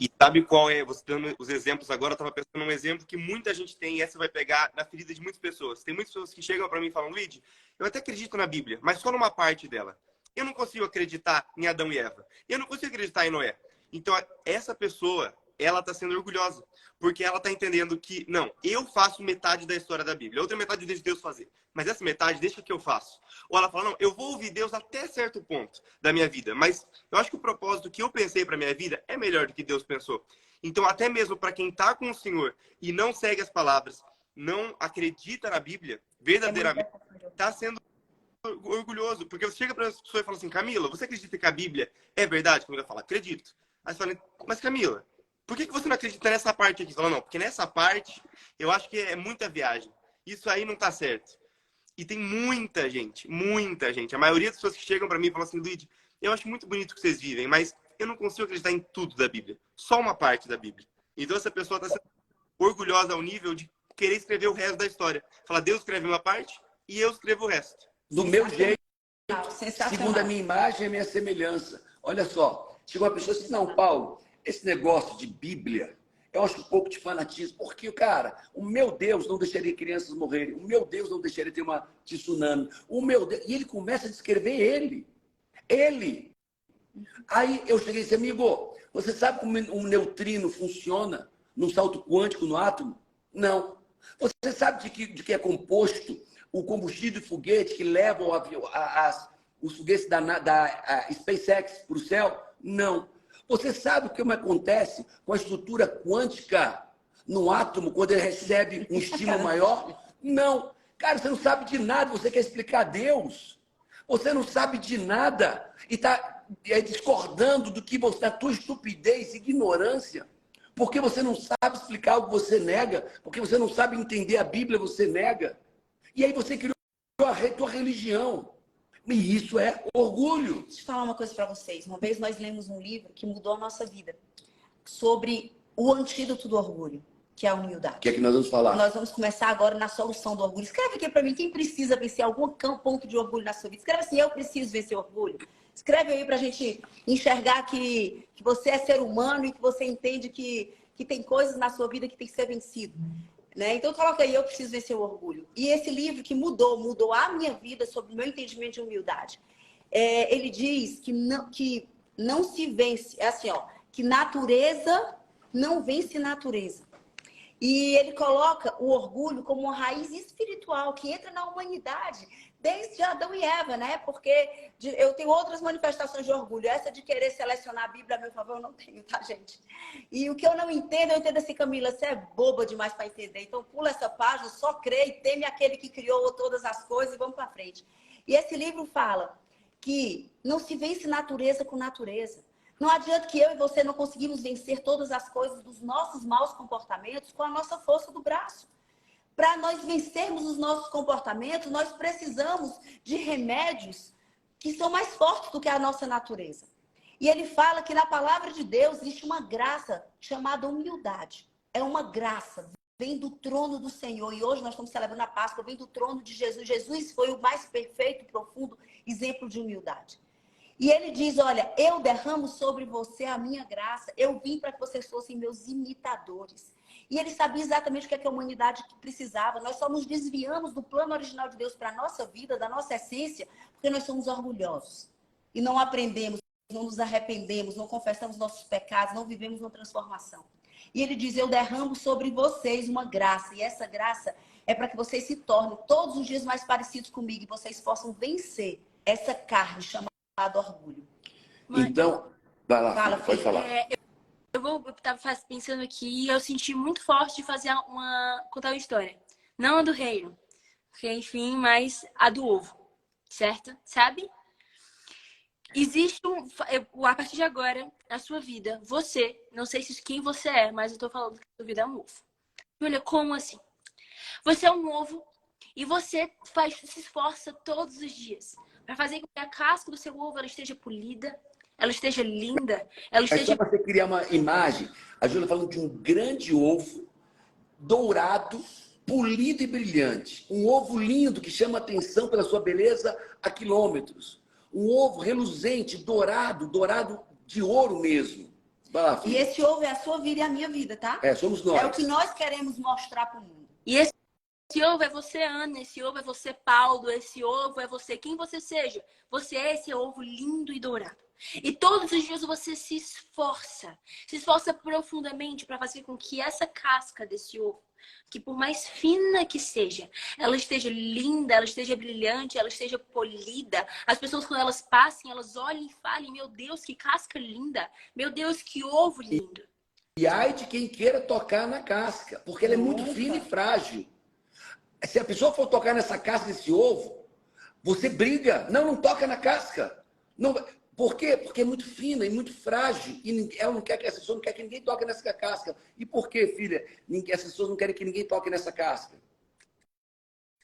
E sabe qual é? Você dando os exemplos agora, eu estava pensando num exemplo que muita gente tem e essa vai pegar na ferida de muitas pessoas. Tem muitas pessoas que chegam para mim e falam, Luiz, eu até acredito na Bíblia, mas só numa parte dela. Eu não consigo acreditar em Adão e Eva. Eu não consigo acreditar em Noé. Então, essa pessoa, ela está sendo orgulhosa. Porque ela está entendendo que, não, eu faço metade da história da Bíblia. A outra metade deixa Deus fazer. Mas essa metade deixa que eu faço. Ou ela fala, não, eu vou ouvir Deus até certo ponto da minha vida. Mas eu acho que o propósito que eu pensei para minha vida é melhor do que Deus pensou. Então, até mesmo para quem está com o Senhor e não segue as palavras, não acredita na Bíblia, verdadeiramente, está sendo orgulhoso. Porque você chega para as pessoas e fala assim, Camila, você acredita que a Bíblia é verdade? A Camila fala, acredito. Aí você fala, mas Camila, por que você não acredita nessa parte aqui? Você fala, não, porque nessa parte eu acho que é muita viagem. Isso aí não tá certo. E tem muita gente. A maioria das pessoas que chegam para mim e falam assim, Luiz, eu acho muito bonito o que vocês vivem, mas eu não consigo acreditar em tudo da Bíblia. Só uma parte da Bíblia. Então essa pessoa está sendo orgulhosa ao nível de querer escrever o resto da história. Fala, Deus escreve uma parte e eu escrevo o resto. Do meu jeito, segundo a minha imagem e a minha semelhança. Olha só, chegou uma pessoa e disse, não, Paulo, esse negócio de Bíblia, eu acho um pouco de fanatismo, porque, cara, o meu Deus não deixaria crianças morrerem, o meu Deus não deixaria ter uma tsunami, o meu Deus... E ele começa a descrever ele. Aí eu cheguei e disse, amigo, você sabe como um neutrino funciona num salto quântico no átomo? Não. Você sabe de que é composto o combustível de foguete que leva os foguetes da SpaceX para o céu? Não. Você sabe o que acontece com a estrutura quântica no átomo quando ele recebe um estímulo maior? Não. Cara, você não sabe de nada, você quer explicar a Deus. Você não sabe de nada e está discordando do que você, da tua estupidez e ignorância. Porque você não sabe explicar o que você nega, porque você não sabe entender a Bíblia, você nega. E aí você criou a tua religião. E isso é orgulho. Deixa eu falar uma coisa para vocês. Uma vez nós lemos um livro que mudou a nossa vida sobre o antídoto do orgulho, que é a humildade. O que é que nós vamos falar? Nós vamos começar agora na solução do orgulho. Escreve aqui para mim quem precisa vencer algum ponto de orgulho na sua vida. Escreve assim, eu preciso vencer orgulho. Escreve aí para a gente enxergar que você é ser humano e que você entende que tem coisas na sua vida que tem que ser vencido. Né? Então coloca aí, eu preciso vencer o orgulho. E esse livro que mudou a minha vida sobre o meu entendimento de humildade. Ele diz que não se vence, é assim, ó, que natureza não vence natureza. E ele coloca o orgulho como uma raiz espiritual que entra na humanidade desde Adão e Eva, né? Porque eu tenho outras manifestações de orgulho. Essa de querer selecionar a Bíblia a meu favor, eu não tenho, tá, gente? E o que eu não entendo, eu entendo assim, Camila, você é boba demais para entender. Então pula essa página, só crê e teme aquele que criou todas as coisas e vamos para frente. E esse livro fala que não se vence natureza com natureza. Não adianta que eu e você não conseguimos vencer todas as coisas dos nossos maus comportamentos com a nossa força do braço. Para nós vencermos os nossos comportamentos, nós precisamos de remédios que são mais fortes do que a nossa natureza. E ele fala que na palavra de Deus existe uma graça chamada humildade. É uma graça, vem do trono do Senhor. E hoje nós estamos celebrando a Páscoa, vem do trono de Jesus. Jesus foi o mais perfeito, profundo exemplo de humildade. E ele diz, olha, eu derramo sobre você a minha graça. Eu vim para que vocês fossem meus imitadores. E ele sabia exatamente o que a humanidade precisava. Nós só nos desviamos do plano original de Deus para a nossa vida, da nossa essência, porque nós somos orgulhosos. E não aprendemos, não nos arrependemos, não confessamos nossos pecados, não vivemos uma transformação. E ele diz, eu derramo sobre vocês uma graça. E essa graça é para que vocês se tornem todos os dias mais parecidos comigo e vocês possam vencer essa carne chamada orgulho. Então, vai lá, Fala, pode falar. Eu estava pensando aqui e eu senti muito forte de fazer contar uma história. Não a do reino, porque, enfim, mas a do ovo, certo? Sabe? Existe a partir de agora, na sua vida, você, não sei se quem você é, mas eu tô falando que a sua vida é um ovo. Olha, como assim? Você é um ovo e você se esforça todos os dias para fazer com que a casca do seu ovo ela esteja polida, ela esteja linda, ela É só esteja... você criar uma imagem. A Júlia falando de um grande ovo, dourado, polido e brilhante. Um ovo lindo que chama atenção pela sua beleza a quilômetros. Um ovo reluzente, dourado de ouro mesmo. Vai lá, E esse ovo é a sua vida e a minha vida, tá? somos nós. É o que nós queremos mostrar para o mundo. E esse ovo é você, Ana. Esse ovo é você, Paulo. Esse ovo é você, quem você seja. Você é esse ovo lindo e dourado. E todos os dias você se esforça profundamente para fazer com que essa casca desse ovo, que por mais fina que seja, ela esteja linda, ela esteja brilhante, ela esteja polida. As pessoas, quando elas passem, elas olhem e falem, meu Deus, que casca linda. Meu Deus, que ovo lindo. E ai de quem queira tocar na casca, porque ela é muito fina e frágil. Se a pessoa for tocar nessa casca desse ovo, você briga. Não toca na casca. Não, por quê? Porque é muito fina e muito frágil. E ela não quer que essa pessoa não quer que ninguém toque nessa casca. E por quê, filha? Essas pessoas não querem que ninguém toque nessa casca.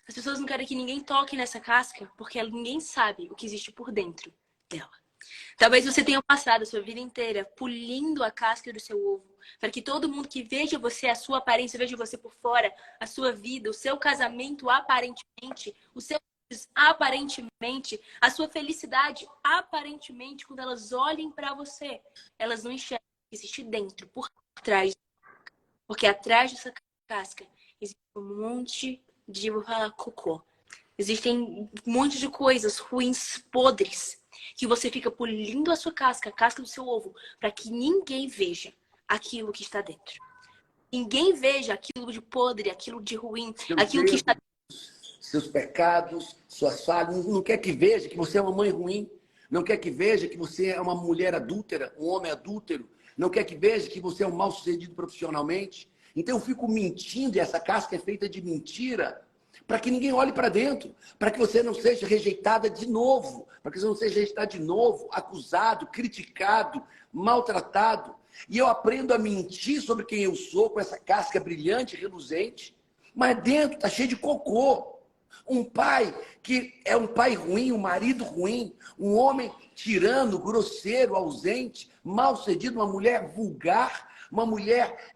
As pessoas não querem que ninguém toque nessa casca porque ninguém sabe o que existe por dentro dela. Talvez você tenha passado a sua vida inteira polindo a casca do seu ovo, para que todo mundo que veja você, a sua aparência, veja você por fora, a sua vida, o seu casamento aparentemente, o seu aparentemente, a sua felicidade aparentemente, quando elas olhem para você, elas não enxergam o que existe dentro, por trás. Porque atrás dessa casca existe um monte de, vou falar, cocô. Existem um monte de coisas ruins, podres, que você fica polindo a sua casca, a casca do seu ovo, para que ninguém veja aquilo que está dentro. Ninguém veja aquilo de podre, aquilo de ruim, aquilo que está... Seus pecados, suas falhas. Não quer que veja que você é uma mãe ruim. Não quer que veja que você é uma mulher adúltera, um homem adúltero. Não quer que veja que você é um mal-sucedido profissionalmente. Então eu fico mentindo, e essa casca é feita de mentira, para que ninguém olhe para dentro, para que você não seja rejeitada de novo, para que você não seja rejeitada de novo, acusado, criticado, maltratado. E eu aprendo a mentir sobre quem eu sou com essa casca brilhante, reluzente, mas dentro está cheio de cocô. Um pai que é um pai ruim, um marido ruim, um homem tirano, grosseiro, ausente, mal-sucedido, uma mulher vulgar, uma mulher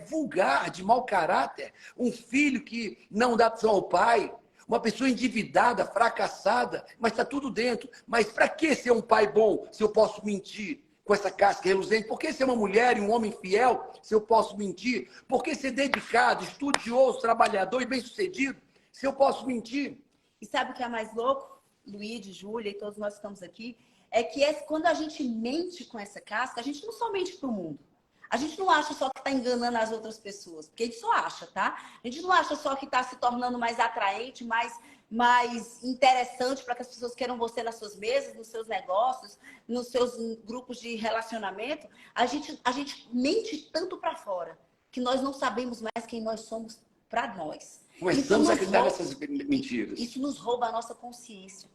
vulgar, de mau caráter, um filho que não dá atenção ao pai, uma pessoa endividada, fracassada, mas está tudo dentro. Mas para que ser um pai bom se eu posso mentir com essa casca reluzente? Por que ser uma mulher e um homem fiel se eu posso mentir? Por que ser dedicado, estudioso, trabalhador e bem-sucedido se eu posso mentir? E sabe o que é mais louco, Luíde, Júlia e todos nós que estamos aqui? É que quando a gente mente com essa casca, a gente não só mente para o mundo. A gente não acha só que está enganando as outras pessoas, porque a gente só acha, tá? A gente não acha só que está se tornando mais atraente, mais interessante para que as pessoas queiram você nas suas mesas, nos seus negócios, nos seus grupos de relacionamento. A gente mente tanto para fora que nós não sabemos mais quem nós somos para nós. Começamos a acreditar nessas mentiras. Isso nos rouba a nossa consciência.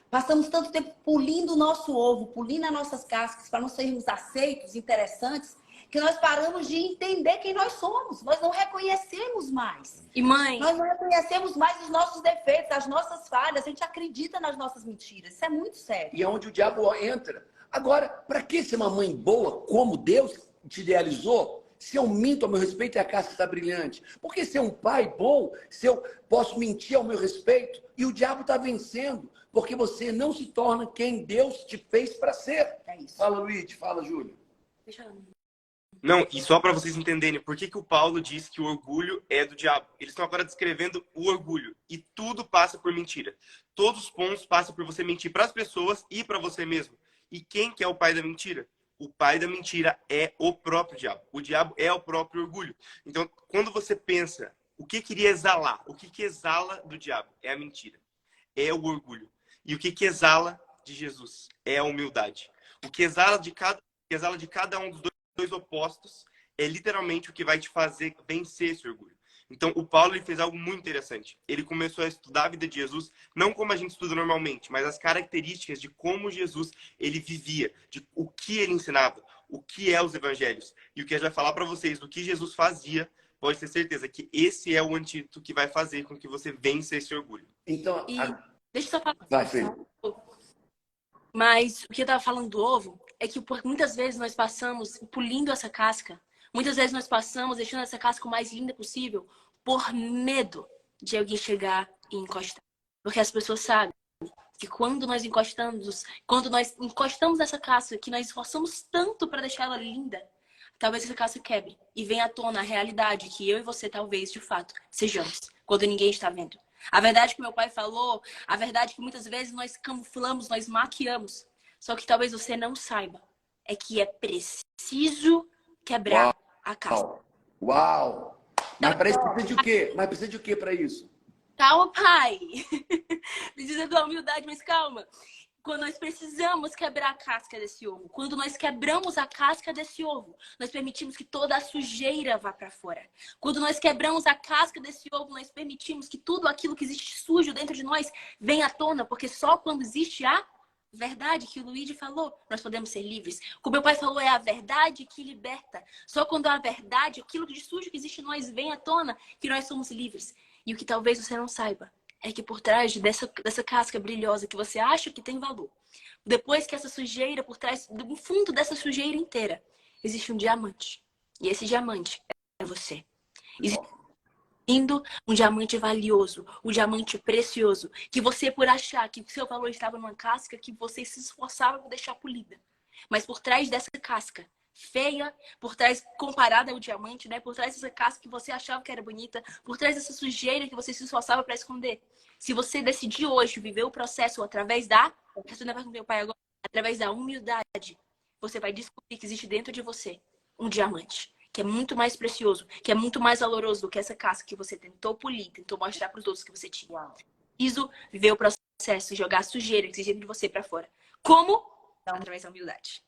Passamos tanto tempo pulindo o nosso ovo, pulindo as nossas cascas para não sermos aceitos, interessantes, que nós paramos de entender quem nós somos. Nós não reconhecemos mais. E mãe? Nós não reconhecemos mais os nossos defeitos, as nossas falhas. A gente acredita nas nossas mentiras. Isso é muito sério. E é onde o diabo entra. Agora, para que ser uma mãe boa, como Deus te idealizou, se eu minto ao meu respeito e a casca está brilhante? Por que ser um pai bom, se eu posso mentir ao meu respeito e o diabo está vencendo? Porque você não se torna quem Deus te fez para ser. É isso. Fala, Luiz. Fala, Júlio. Deixa eu... Não, e só para vocês entenderem, por que o Paulo diz que o orgulho é do diabo? Eles estão agora descrevendo o orgulho. E tudo passa por mentira. Todos os pontos passam por você mentir para as pessoas e para você mesmo. E quem que é o pai da mentira? O pai da mentira é o próprio diabo. O diabo é o próprio orgulho. Então, quando você pensa, o que queria exalar? O que exala do diabo? É a mentira. É o orgulho. E o que exala de Jesus? É a humildade. O que exala de cada um dos dois opostos é literalmente o que vai te fazer vencer esse orgulho. Então, o Paulo ele fez algo muito interessante. Ele começou a estudar a vida de Jesus, não como a gente estuda normalmente, mas as características de como Jesus ele vivia, de o que ele ensinava, o que é os evangelhos. E o que a gente vai falar para vocês do que Jesus fazia, pode ter certeza que esse é o antídoto que vai fazer com que você vença esse orgulho. Então, Deixa eu só falar. vai, filho. Mas o que eu tava falando do ovo é que muitas vezes nós passamos pulindo essa casca. Muitas vezes nós passamos deixando essa casca o mais linda possível por medo de alguém chegar e encostar. Porque as pessoas sabem que quando nós encostamos nessa casca, que nós esforçamos tanto para deixar ela linda, talvez essa casca quebre e venha à tona a realidade que eu e você talvez, de fato, sejamos, quando ninguém está vendo. A verdade que meu pai falou, a verdade que muitas vezes nós camuflamos, nós maquiamos. Só que talvez você não saiba, é que é preciso quebrar a casca. Uau! Mas precisa de o quê? Mas precisa de o quê para isso? Calma, pai. Precisa da humildade, mas calma. Quando nós precisamos quebrar a casca desse ovo, quando nós quebramos a casca desse ovo, nós permitimos que toda a sujeira vá para fora. Quando nós quebramos a casca desse ovo, nós permitimos que tudo aquilo que existe sujo dentro de nós venha à tona, porque só quando existe a verdade que o Luigi falou, nós podemos ser livres. Como meu pai falou, é a verdade que liberta. Só quando a verdade, aquilo de sujo que existe em nós vem à tona, que nós somos livres. E o que talvez você não saiba é que por trás dessa casca brilhosa que você acha que tem valor, depois que essa sujeira, por trás do fundo dessa sujeira inteira, existe um diamante. E esse diamante é você. Existe um diamante valioso, um diamante precioso, que você, por achar que o seu valor estava numa casca, que você se esforçava por deixar polida. Mas por trás dessa casca feia, por trás, comparada ao diamante, né? Por trás dessa casca que você achava que era bonita, por trás dessa sujeira que você se esforçava para esconder. Se você decidir hoje viver o processo através respondendo meu pai agora, através da humildade, você vai descobrir que existe dentro de você um diamante, que é muito mais precioso, que é muito mais valoroso do que essa casca que você tentou polir, tentou mostrar para os outros que você tinha. Isso, viver o processo, jogar a sujeira que existe dentro de você para fora. Como? Através da humildade.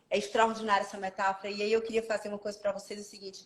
É extraordinária essa metáfora. E aí eu queria fazer uma coisa para vocês, o seguinte.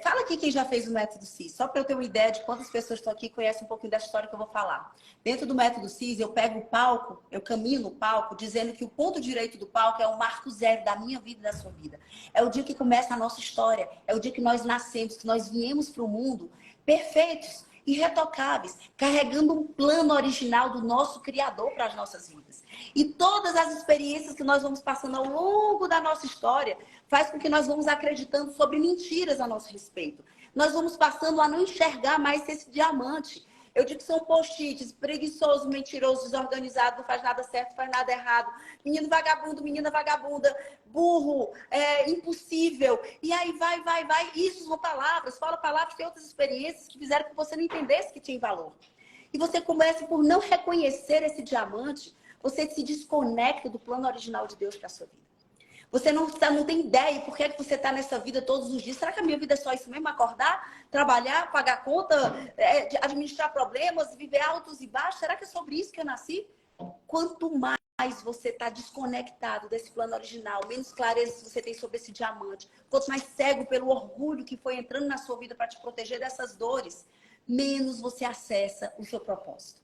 Fala aqui quem já fez o método CIS, só para eu ter uma ideia de quantas pessoas estão aqui e conhecem um pouquinho da história que eu vou falar. Dentro do método CIS, eu pego o palco, eu caminho no palco, dizendo que o ponto direito do palco é o marco zero da minha vida e da sua vida. É o dia que começa a nossa história, é o dia que nós nascemos, que nós viemos para o mundo perfeitos, irretocáveis, carregando um plano original do nosso Criador para as nossas vidas. E todas as experiências que nós vamos passando ao longo da nossa história faz com que nós vamos acreditando sobre mentiras a nosso respeito. Nós vamos passando a não enxergar mais esse diamante. Eu digo que são post-its, preguiçoso, mentiroso, desorganizado, não faz nada certo, faz nada errado. Menino vagabundo, menina vagabunda, burro, impossível. E aí vai. Isso são palavras, fala palavras, tem outras experiências que fizeram com que você não entendesse que tinha valor. E você começa por não reconhecer esse diamante, você se desconecta do plano original de Deus para a sua vida. Você não tem ideia por que é que você está nessa vida todos os dias. Será que a minha vida é só isso mesmo? Acordar, trabalhar, pagar conta, administrar problemas, viver altos e baixos? Será que é sobre isso que eu nasci? Quanto mais você está desconectado desse plano original, menos clareza você tem sobre esse diamante, quanto mais cego pelo orgulho que foi entrando na sua vida para te proteger dessas dores, menos você acessa o seu propósito.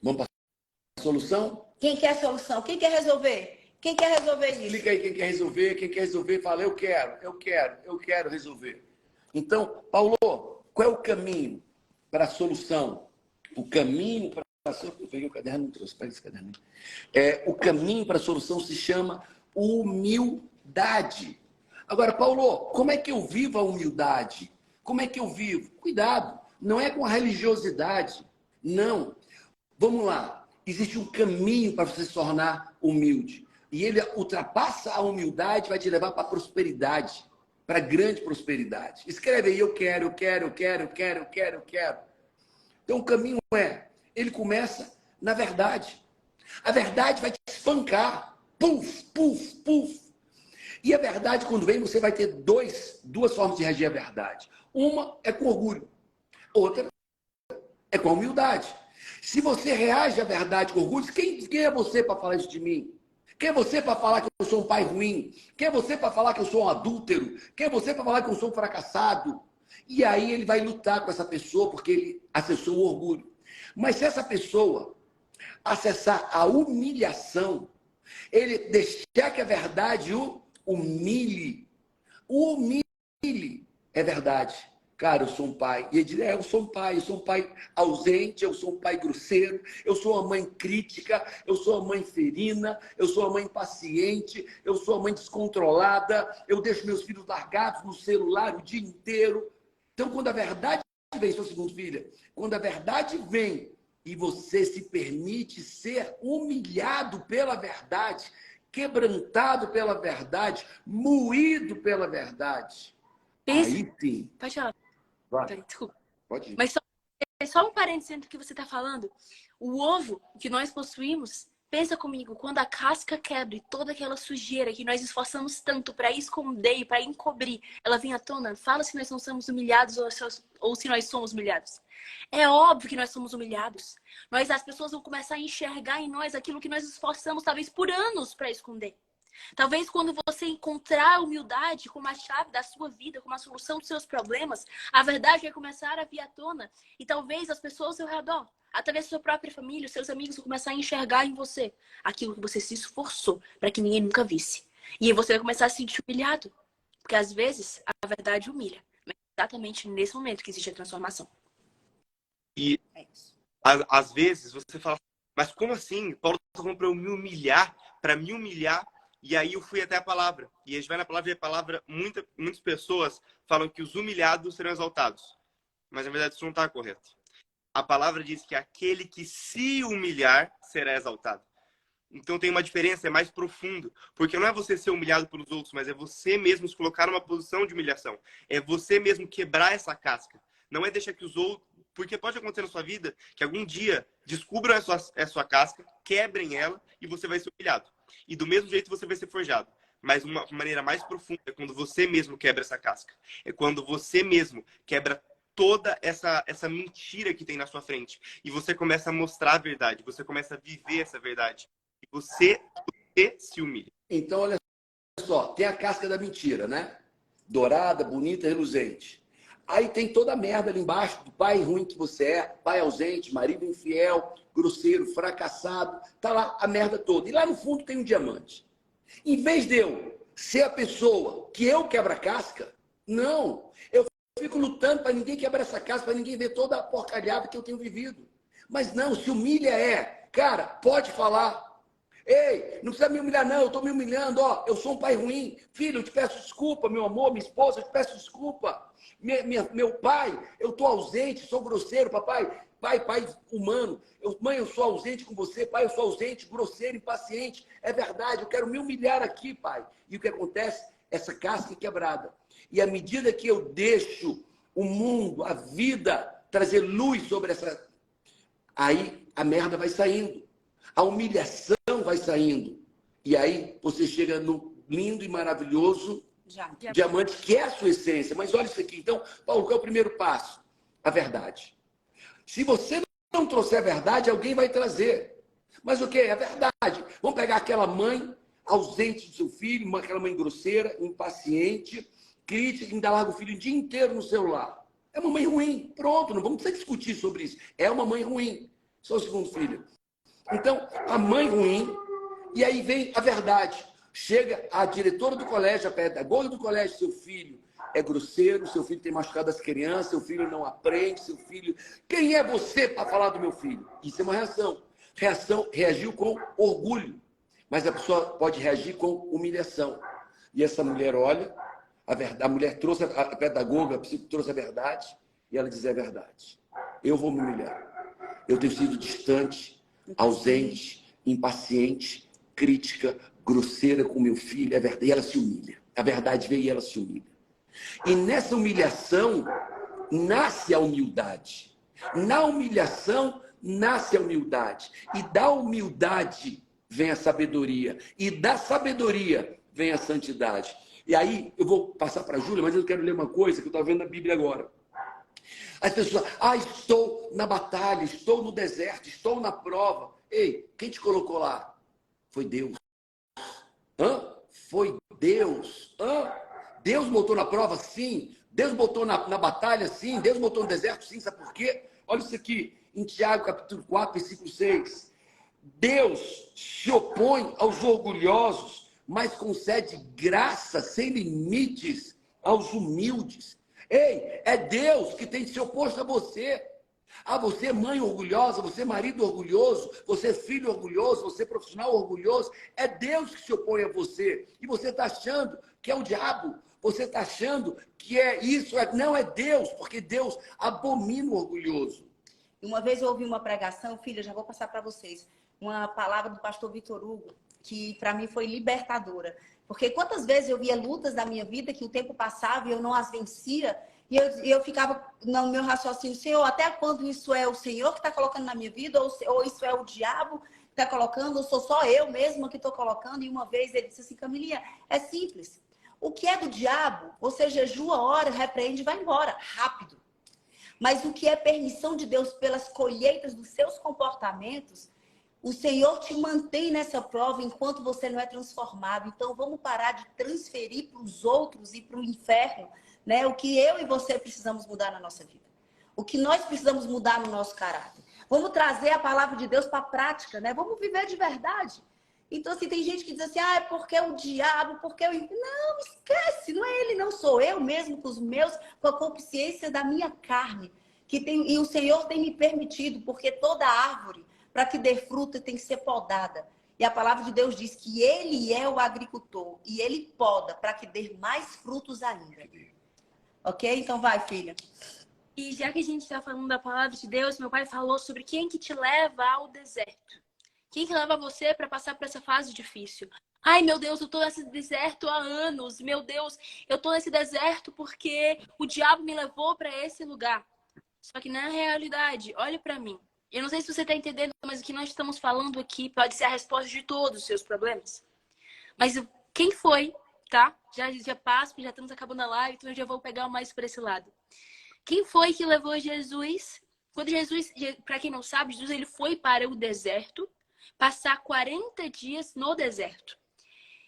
Vamos para a solução? Quem quer a solução? Quem quer resolver? Quem quer resolver isso? Explica aí quem quer resolver, fala, eu quero resolver. Então, Paulo, qual é o caminho para a solução? O caminho para a solução... Eu peguei o caderno, não trouxe, pega esse caderno. O caminho para a solução se chama humildade. Agora, Paulo, como é que eu vivo a humildade? Como é que eu vivo? Cuidado, não é com a religiosidade, não. Vamos lá, existe um caminho para você se tornar humilde. E ele ultrapassa a humildade, vai te levar para a prosperidade, para a grande prosperidade. Escreve aí, eu quero. Então o caminho ele começa na verdade. A verdade vai te espancar. Puf, puf, puf. E a verdade, quando vem, você vai ter duas formas de reagir à verdade. Uma é com orgulho, outra é com a humildade. Se você reage à verdade com orgulho, quem é você para falar isso de mim? Quem é você para falar que eu sou um pai ruim? Quem é você para falar que eu sou um adúltero? Quem é você para falar que eu sou um fracassado? E aí ele vai lutar com essa pessoa porque ele acessou o orgulho. Mas se essa pessoa acessar a humilhação, ele deixar que a verdade o humilhe, é verdade. Cara, eu sou um pai. E ele diz, eu sou um pai ausente, eu sou um pai grosseiro, eu sou uma mãe crítica, eu sou uma mãe ferina, eu sou uma mãe impaciente, eu sou uma mãe descontrolada, eu deixo meus filhos largados no celular o dia inteiro. Então, quando a verdade vem, sua segunda filha, quando a verdade vem e você se permite ser humilhado pela verdade, quebrantado pela verdade, moído pela verdade, aí sim. Pode falar. Desculpa. Pode ir. Mas só um parênteses dentro do que você está falando. O ovo que nós possuímos, pensa comigo, quando a casca quebra e toda aquela sujeira que nós esforçamos tanto para esconder e para encobrir, ela vem à tona, fala se nós não somos humilhados ou se nós somos humilhados. É óbvio que nós somos humilhados. As pessoas vão começar a enxergar em nós aquilo que nós esforçamos talvez por anos para esconder. Talvez quando você encontrar a humildade como a chave da sua vida, como a solução dos seus problemas, a verdade vai começar a vir à tona. E talvez as pessoas ao seu redor, através da sua própria família, os seus amigos vão começar a enxergar em você aquilo que você se esforçou para que ninguém nunca visse. E aí você vai começar a se sentir humilhado. Porque às vezes a verdade humilha. Mas é exatamente nesse momento que existe a transformação. E às vezes você fala, mas como assim? Paulo está falando para eu me humilhar, para me humilhar. E aí eu fui até a palavra. E a gente vai na palavra e a palavra, muitas pessoas falam que os humilhados serão exaltados. Mas na verdade isso não está correto. A palavra diz que aquele que se humilhar será exaltado. Então tem uma diferença, é mais profundo. Porque não é você ser humilhado pelos outros, mas é você mesmo se colocar numa posição de humilhação. É você mesmo quebrar essa casca. Não é deixar que os outros... Porque pode acontecer na sua vida que algum dia descubram a sua casca, quebrem ela e você vai ser humilhado. E do mesmo jeito você vai ser forjado. Mas uma maneira mais profunda é quando você mesmo quebra essa casca. É quando você mesmo quebra toda essa mentira que tem na sua frente. E você começa a mostrar a verdade. Você começa a viver essa verdade. E você se humilha. Então, olha só. Tem a casca da mentira, né? Dourada, bonita, reluzente. Aí tem toda a merda ali embaixo do pai ruim que você é, pai ausente, marido infiel, grosseiro, fracassado. Tá lá a merda toda. E lá no fundo tem um diamante. Em vez de eu ser a pessoa que eu quebro a casca, não. Eu fico lutando para ninguém quebrar essa casca, para ninguém ver toda a porcalhada que eu tenho vivido. Mas não, se humilha cara, pode falar. Ei, não precisa me humilhar não, eu estou me humilhando, ó, eu sou um pai ruim. Filho, eu te peço desculpa, meu amor, minha esposa, eu te peço desculpa. Meu pai, eu estou ausente, sou grosseiro, papai, pai humano. Mãe, eu sou ausente com você, pai, eu sou ausente, grosseiro, impaciente. É verdade, eu quero me humilhar aqui, pai. E o que acontece? Essa casca é quebrada. E à medida que eu deixo o mundo, a vida, trazer luz sobre essa... Aí a merda vai saindo. A humilhação vai saindo. E aí você chega no lindo e maravilhoso diamante, que é a sua essência. Mas olha isso aqui. Então, Paulo, qual é o primeiro passo? A verdade. Se você não trouxer a verdade, alguém vai trazer. Mas o que é a verdade? Vamos pegar aquela mãe ausente do seu filho, aquela mãe grosseira, impaciente, crítica, que ainda larga o filho o dia inteiro no celular. É uma mãe ruim. Pronto, não vamos precisar discutir sobre isso. É uma mãe ruim. Sou o segundo filho. Então, a mãe ruim, e aí vem a verdade. Chega a diretora do colégio, a pedagoga do colégio, seu filho é grosseiro, seu filho tem machucado as crianças, seu filho não aprende, seu filho... Quem é você para falar do meu filho? Isso é uma reação. Reagiu com orgulho, mas a pessoa pode reagir com humilhação. E essa mulher olha, a mulher trouxe, a pedagoga, a psicóloga trouxe a verdade, e ela diz: é verdade. Eu vou me humilhar. Eu tenho sido distante, ausente, impaciente, crítica, grosseira com meu filho, é verdade. E ela se humilha. A verdade veio e ela se humilha. E nessa humilhação nasce a humildade. Na humilhação nasce a humildade. E da humildade vem a sabedoria. E da sabedoria vem a santidade. E aí, eu vou passar para a Júlia, mas eu quero ler uma coisa que eu estou vendo na Bíblia agora. As pessoas, estou na batalha, estou no deserto, estou na prova. Ei, quem te colocou lá? Foi Deus. Foi Deus. Deus botou na prova, sim. Deus botou na batalha, sim. Deus botou no deserto, sim. Sabe por quê? Olha isso aqui, em Tiago, capítulo 4, versículo 6. Deus se opõe aos orgulhosos, mas concede graça sem limites aos humildes. Ei, é Deus que tem se oposto a você. Você mãe orgulhosa, você marido orgulhoso, você filho orgulhoso, você profissional orgulhoso. É Deus que se opõe a você. E você está achando que é o diabo. Você está achando que é isso. Não, é Deus, porque Deus abomina o orgulhoso. Uma vez eu ouvi uma pregação, filha, já vou passar para vocês, uma palavra do pastor Vitor Hugo, que para mim foi libertadora. Porque quantas vezes eu via lutas da minha vida que o tempo passava e eu não as vencia, e eu ficava no meu raciocínio: Senhor, até quando isso é o Senhor que está colocando na minha vida, ou isso é o diabo que está colocando, ou sou só eu mesma que estou colocando? E uma vez ele disse assim: Camilinha, é simples. O que é do diabo, você jejua, ora, repreende e vai embora, rápido. Mas o que é permissão de Deus pelas colheitas dos seus comportamentos, o Senhor te mantém nessa prova enquanto você não é transformado. Então, vamos parar de transferir para os outros e para o inferno, né? O que eu e você precisamos mudar na nossa vida. O que nós precisamos mudar no nosso caráter. Vamos trazer a palavra de Deus para a prática, né? Vamos viver de verdade. Então, assim, tem gente que diz assim: é porque o diabo, porque eu... Não, esquece, não é ele, não. Sou eu mesmo com a consciência da minha carne. E o Senhor tem me permitido, porque toda árvore, para que dê fruta, tem que ser podada. E a palavra de Deus diz que Ele é o agricultor e Ele poda para que dê mais frutos ainda. Ok? Então vai, filha. E já que a gente está falando da palavra de Deus, meu pai falou sobre quem que te leva ao deserto. Quem que leva você para passar por essa fase difícil? Ai, meu Deus, eu tô nesse deserto há anos. Meu Deus, eu tô nesse deserto porque o diabo me levou para esse lugar. Só que na realidade, olha para mim. Eu não sei se você está entendendo, mas o que nós estamos falando aqui pode ser a resposta de todos os seus problemas. Mas quem foi, tá? Já passo, já estamos acabando a live, então eu já vou pegar mais para esse lado. Quem foi que levou Jesus? Quando Jesus, para quem não sabe, Jesus ele foi para o deserto, passar 40 dias no deserto.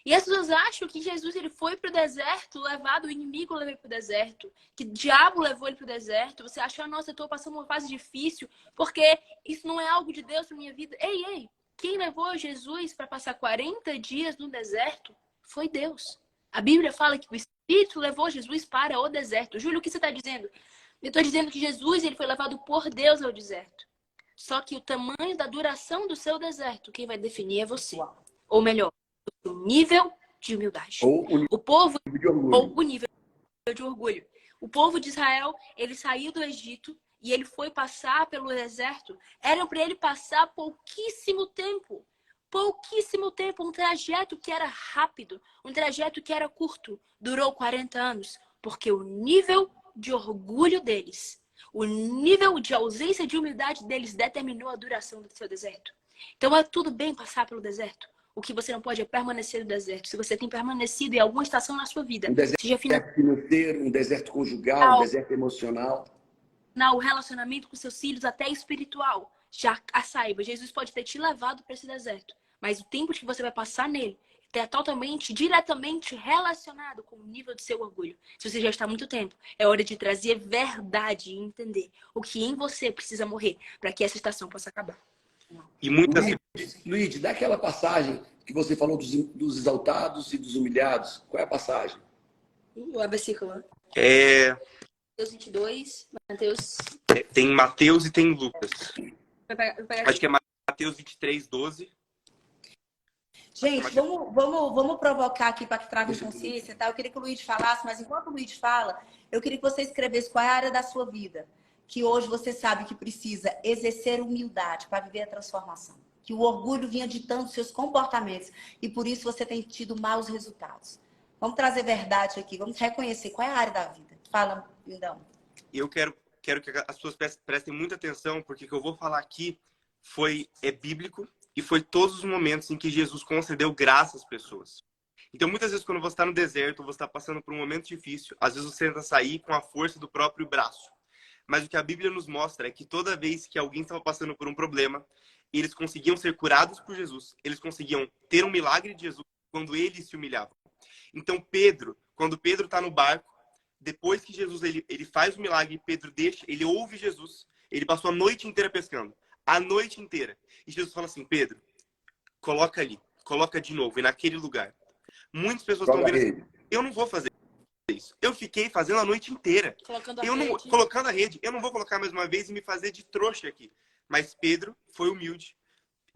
E as pessoas acham que Jesus ele foi para o deserto, o inimigo levou ele para o deserto, que o diabo levou ele para o deserto. Você acha: nossa, eu estou passando uma fase difícil, porque isso não é algo de Deus para minha vida. Ei, quem levou Jesus para passar 40 dias no deserto foi Deus. A Bíblia fala que o Espírito levou Jesus para o deserto. Júlio, o que você está dizendo? Eu estou dizendo que Jesus ele foi levado por Deus ao deserto. Só que o tamanho da duração do seu deserto, quem vai definir é você. Ou melhor, o nível de humildade. Ou o nível de orgulho. O povo de Israel, ele saiu do Egito e ele foi passar pelo deserto. Era para ele passar pouquíssimo tempo. Pouquíssimo tempo. Um trajeto que era rápido. Um trajeto que era curto. Durou 40 anos. Porque o nível de orgulho deles, o nível de ausência de humildade deles determinou a duração do seu deserto. Então é tudo bem passar pelo deserto. O que você não pode é permanecer no deserto. Se você tem permanecido em alguma estação na sua vida, Um deserto seja financeiro, um deserto conjugal, um deserto emocional. o relacionamento com seus filhos, até espiritual, já a saiba, Jesus pode ter te levado para esse deserto, mas o tempo que você vai passar nele é totalmente, diretamente relacionado com o nível do seu orgulho. Se você já está há muito tempo, é hora de trazer verdade e entender o que em você precisa morrer para que essa estação possa acabar. E muitas Luiz, dá aquela passagem que você falou dos exaltados e dos humilhados. Qual é a passagem? O versículo. Mateus 22, Mateus... Tem Mateus e tem Lucas. Acho que é Mateus 23, 12. Gente, vamos provocar aqui para que traga consciência, tá? Eu queria que o Luiz falasse, mas enquanto o Luiz fala, eu queria que você escrevesse qual é a área da sua vida que hoje você sabe que precisa exercer humildade para viver a transformação. Que o orgulho vinha ditando seus comportamentos e por isso você tem tido maus resultados. Vamos trazer verdade aqui, vamos reconhecer qual é a área da vida. Fala, lindão. Eu quero que as pessoas prestem muita atenção, porque o que eu vou falar aqui é bíblico e foi todos os momentos em que Jesus concedeu graça às pessoas. Então, muitas vezes, quando você está no deserto, você está passando por um momento difícil, às vezes você tenta sair com a força do próprio braço. Mas o que a Bíblia nos mostra é que toda vez que alguém estava passando por um problema, eles conseguiam ser curados por Jesus, eles conseguiam ter um milagre de Jesus quando eles se humilhavam. Então, quando Pedro está no barco, depois que Jesus ele faz o milagre, Pedro ele ouve Jesus, ele passou a noite inteira pescando, a noite inteira. E Jesus fala assim, Pedro, coloca ali, coloca de novo, e naquele lugar. Muitas pessoas estão vendo assim, eu não vou fazer isso. Eu fiquei fazendo a noite inteira. Colocando a rede. Eu não vou colocar mais uma vez e me fazer de trouxa aqui. Mas Pedro foi humilde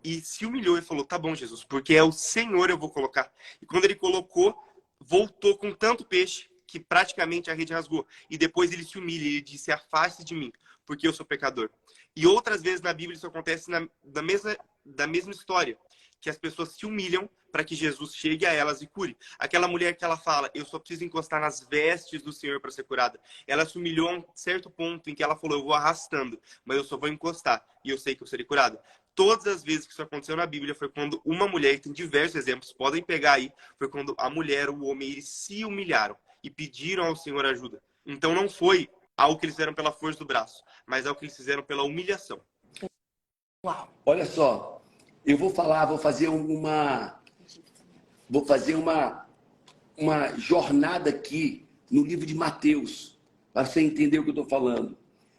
e se humilhou e falou, tá bom, Jesus, porque é o Senhor eu vou colocar. E quando ele colocou, voltou com tanto peixe que praticamente a rede rasgou. E depois ele se humilha e ele disse, afaste de mim, porque eu sou pecador. E outras vezes na Bíblia isso acontece da mesma história, que as pessoas se humilham para que Jesus chegue a elas e cure. Aquela mulher que ela fala, eu só preciso encostar nas vestes do Senhor para ser curada. Ela se humilhou a um certo ponto em que ela falou, eu vou arrastando, mas eu só vou encostar e eu sei que eu serei curada. Todas as vezes que isso aconteceu na Bíblia foi quando uma mulher, e tem diversos exemplos, podem pegar aí, foi quando a mulher, o homem, eles se humilharam e pediram ao Senhor ajuda. Então não foi algo que eles fizeram pela força do braço, mas algo que eles fizeram pela humilhação. Uau. Olha só, eu vou fazer uma jornada aqui no livro de Mateus, para você entender o que eu estou falando.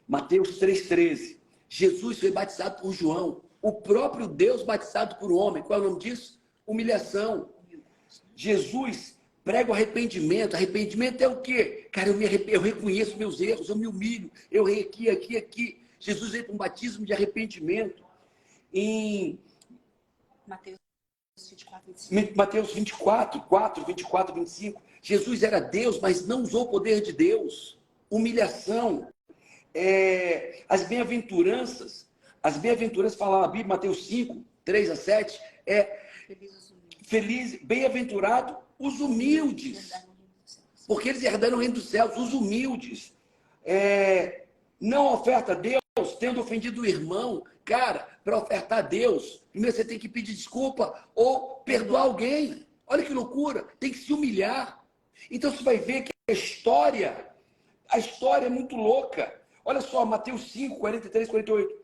Mateus 3,13. Jesus foi batizado por João, o próprio Deus batizado por um homem. Qual é o nome disso? Humilhação. Jesus prega o arrependimento. Arrependimento é o quê? Cara, eu reconheço meus erros, eu me humilho, eu errei aqui. Jesus veio para um batismo de arrependimento. Em Mateus 24, 4, 24, 25. Jesus era Deus, mas não usou o poder de Deus. Humilhação. As bem-aventuranças falam na Bíblia, Mateus 5, 3 a 7, bem-aventurado os humildes, porque eles herdaram o reino dos céus, os humildes. Não oferta a Deus, tendo ofendido o irmão. Cara, para ofertar a Deus, primeiro você tem que pedir desculpa ou perdoar alguém. Olha que loucura, tem que se humilhar. Então você vai ver que a história é muito louca. Olha só, Mateus 5, 43, 48.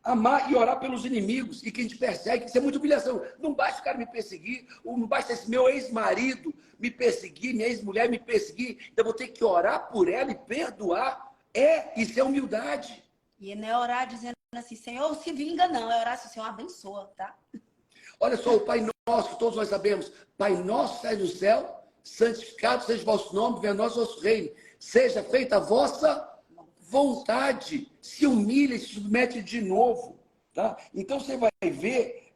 Amar e orar pelos inimigos e quem te persegue, isso é muita humilhação. Não basta o cara me perseguir, ou não basta esse meu ex-marido me perseguir, minha ex-mulher me perseguir, então eu vou ter que orar por ela e perdoar. Isso é humildade. E não é orar dizendo assim, Senhor, se vinga, não. É orar assim, Senhor, abençoa, tá? Olha só, o Pai Nosso, que todos nós sabemos. Pai Nosso, sai do céu, santificado seja o vosso nome, venha a nós o vosso reino. Seja feita a vossa vontade. Se humilha e se submete de novo. Tá? Então você vai ver,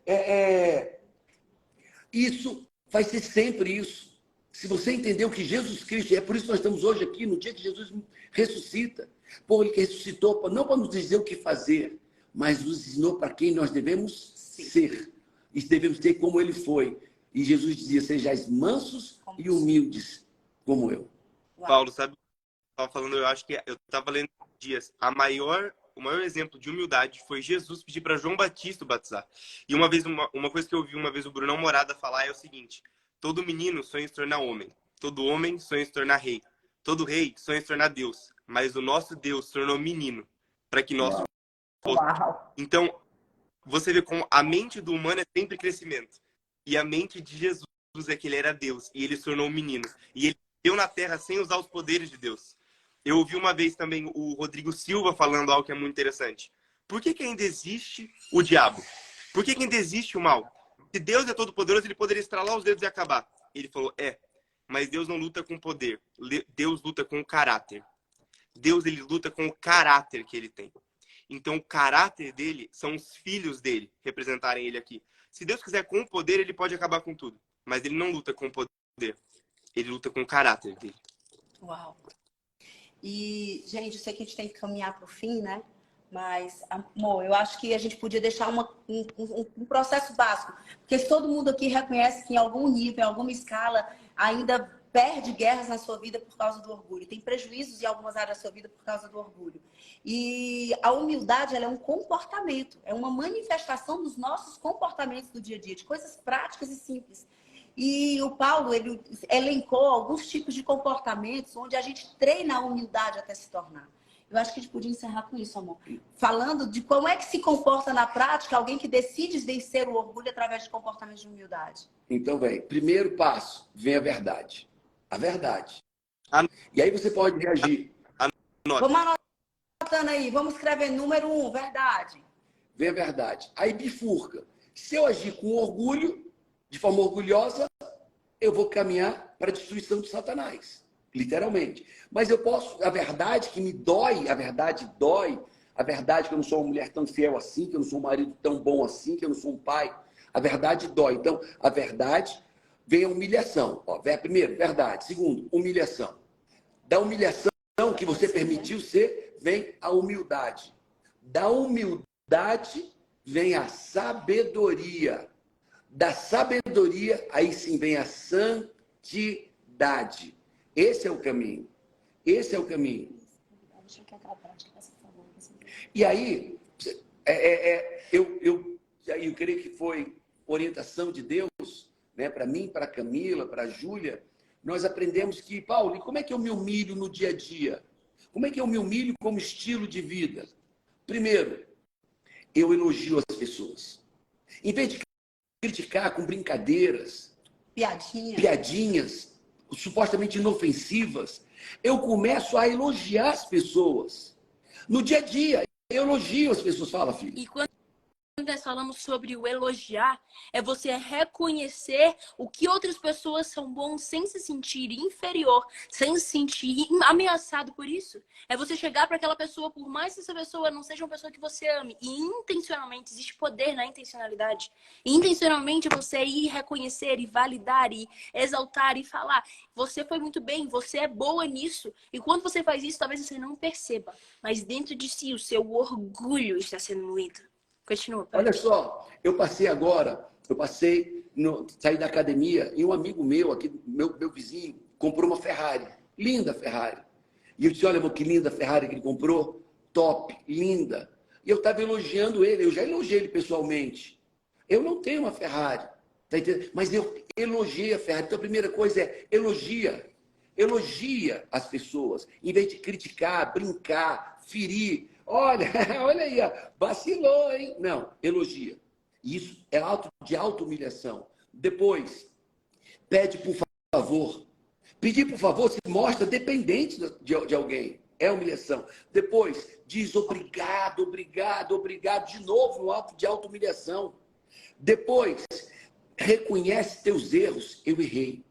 isso vai ser sempre isso. Se você entendeu que Jesus Cristo, é por isso que nós estamos hoje aqui, no dia que Jesus ressuscita. Pô, ele que ressuscitou, não para nos dizer o que fazer, mas nos ensinou para quem nós devemos ser. E devemos ter como ele foi. E Jesus dizia, sejais mansos e humildes, como eu. Paulo, sabe? Estava falando, eu acho que eu estava lendo dias. O o maior exemplo de humildade foi Jesus pedir para João Batista batizar. E uma coisa que eu ouvi uma vez o Brunão Morada falar é o seguinte: todo menino sonha em se tornar homem, todo homem sonha em se tornar rei, todo rei sonha em se tornar Deus, mas o nosso Deus se tornou menino para que nós fôssemos. Então, você vê como a mente do humano é sempre crescimento. E a mente de Jesus é que ele era Deus. E ele se tornou um menino. E ele deu na terra sem usar os poderes de Deus. Eu ouvi uma vez também o Rodrigo Silva falando algo que é muito interessante. Por que ainda existe o diabo? Por que ainda existe o mal? Se Deus é todo poderoso, ele poderia estralar os dedos e acabar. Ele falou, mas Deus não luta com poder. Deus luta com o caráter. Deus, ele luta com o caráter que ele tem. Então, o caráter dele são os filhos dele representarem ele aqui. Se Deus quiser com o poder, ele pode acabar com tudo. Mas ele não luta com o poder. Ele luta com o caráter dele. Uau. E, gente, eu sei que a gente tem que caminhar para o fim, né? Mas, amor, eu acho que a gente podia deixar um processo básico. Porque todo mundo aqui reconhece que em algum nível, em alguma escala, ainda perde guerras na sua vida por causa do orgulho. Tem prejuízos em algumas áreas da sua vida por causa do orgulho. E a humildade, ela é um comportamento. É uma manifestação dos nossos comportamentos do dia a dia, de coisas práticas e simples. E o Paulo, ele elencou alguns tipos de comportamentos onde a gente treina a humildade até se tornar. Eu acho que a gente podia encerrar com isso, amor. Falando de como é que se comporta na prática alguém que decide vencer o orgulho através de comportamentos de humildade. Então, vem. Primeiro passo, vem a verdade. A verdade. E aí você pode reagir. Vamos anotando aí. Vamos escrever número 1, verdade. Vem a verdade. Aí bifurca. Se eu agir com orgulho, de forma orgulhosa, eu vou caminhar para a destruição de Satanás. Literalmente. Mas eu posso... A verdade que me dói, a verdade dói. A verdade que eu não sou uma mulher tão fiel assim, que eu não sou um marido tão bom assim, que eu não sou um pai. A verdade dói. Então, a verdade... Vem a humilhação. Primeiro, verdade. Segundo, humilhação. Da humilhação que você permitiu ser, vem a humildade. Da humildade vem a sabedoria. Da sabedoria, aí sim vem a santidade. Esse é o caminho. Esse é o caminho. E aí, eu creio que foi orientação de Deus, né, para mim, para a Camila, para a Júlia, nós aprendemos que, Paulo, e como é que eu me humilho no dia a dia? Como é que eu me humilho como estilo de vida? Primeiro, eu elogio as pessoas. Em vez de criticar com brincadeiras, piadinhas supostamente inofensivas, eu começo a elogiar as pessoas. No dia a dia, eu elogio as pessoas. Fala, filho. E quando nós falamos sobre o elogiar, é você reconhecer o que outras pessoas são bons sem se sentir inferior, sem se sentir ameaçado por isso. É você chegar para aquela pessoa, por mais que essa pessoa não seja uma pessoa que você ame, e intencionalmente, existe poder na intencionalidade, e intencionalmente você ir reconhecer e validar e exaltar e falar, você foi muito bem, você é boa nisso. E quando você faz isso, talvez você não perceba, mas dentro de si o seu orgulho está sendo moído. Continua, pai. Olha só, saí da academia e um amigo meu, aqui, meu vizinho, comprou uma Ferrari. Linda Ferrari. E eu disse, olha, que linda Ferrari que ele comprou. Top, linda. E eu estava elogiando ele, eu já elogiei ele pessoalmente. Eu não tenho uma Ferrari, tá entendendo? Mas eu elogiei a Ferrari. Então a primeira coisa é elogia. Elogia as pessoas, em vez de criticar, brincar, ferir. Olha aí, ó, vacilou, hein? Não, elogia. Isso é de auto-humilhação. Depois, pede por favor. Pedir por favor se mostra dependente de alguém. É humilhação. Depois, diz obrigado, obrigado, obrigado. De novo, um ato de auto-humilhação. Depois, reconhece teus erros. Eu errei.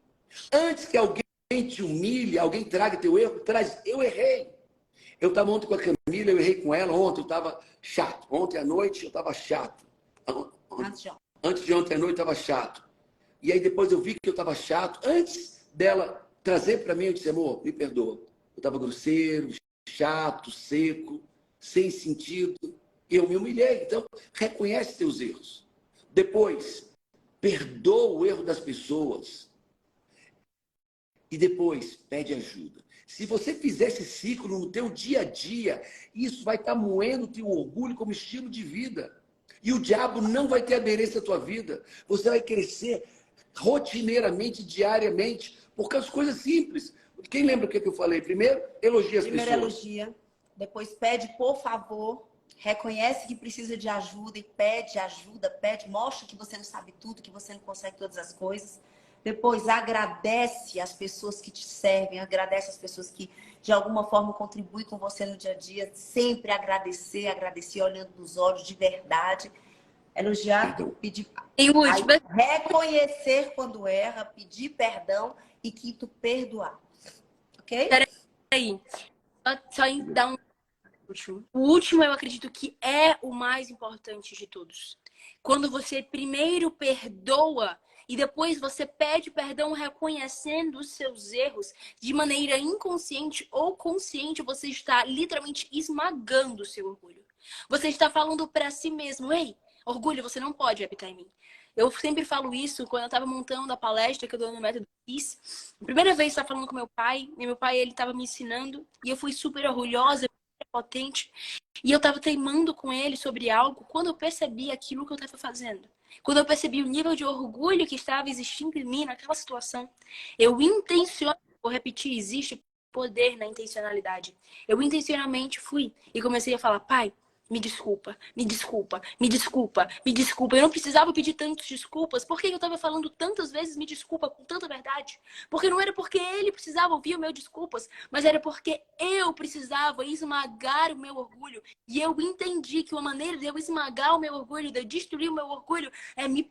Antes que alguém te humilhe, alguém traga teu erro, traz, eu errei. Eu estava ontem com a Camila, eu errei com ela, ontem eu estava chato. Ontem à noite eu estava chato. Antes de ontem à noite eu estava chato. E aí depois eu vi que eu estava chato. Antes dela trazer para mim, eu disse, amor, me perdoa. Eu estava grosseiro, chato, seco, sem sentido. Eu me humilhei. Então, reconhece teus erros. Depois, perdoa o erro das pessoas. E depois, pede ajuda. Se você fizer esse ciclo no teu dia a dia, isso vai estar moendo o teu orgulho como estilo de vida. E o diabo não vai ter aderência à tua vida. Você vai crescer rotineiramente, diariamente, por causa de coisas simples. Quem lembra o que eu falei? Primeiro, elogia as Primeiro pessoas. elogia, depois pede por favor, reconhece que precisa de ajuda e pede ajuda, mostra que você não sabe tudo, que você não consegue todas as coisas. Depois agradece as pessoas que te servem, agradece as pessoas que de alguma forma contribuem com você no dia a dia. Sempre agradecer olhando nos olhos de verdade. Elogiar, pedir, aí, reconhecer quando erra, pedir perdão e quinto, perdoar. Ok? Peraí. Só em dar um último. O último eu acredito que é o mais importante de todos. Quando você primeiro perdoa e depois você pede perdão reconhecendo os seus erros de maneira inconsciente ou consciente, você está literalmente esmagando o seu orgulho. Você está falando para si mesmo: ei, orgulho, você não pode habitar em mim. Eu sempre falo isso quando eu estava montando a palestra que eu dou no Método PIS. A primeira vez eu estava falando com meu pai, e meu pai ele estava me ensinando, e eu fui super orgulhosa, potente, e eu estava teimando com ele sobre algo quando eu percebi aquilo que eu estava fazendo. Quando eu percebi o nível de orgulho que estava existindo em mim naquela situação, eu intencionalmente, vou repetir, existe poder na intencionalidade. Eu intencionalmente fui e comecei a falar: pai, me desculpa, me desculpa, me desculpa, me desculpa. Eu não precisava pedir tantas desculpas. Por que eu estava falando tantas vezes me desculpa com tanta verdade? Porque não era porque ele precisava ouvir o meu desculpas, mas era porque eu precisava esmagar o meu orgulho. E eu entendi que uma maneira de eu esmagar o meu orgulho, de eu destruir o meu orgulho,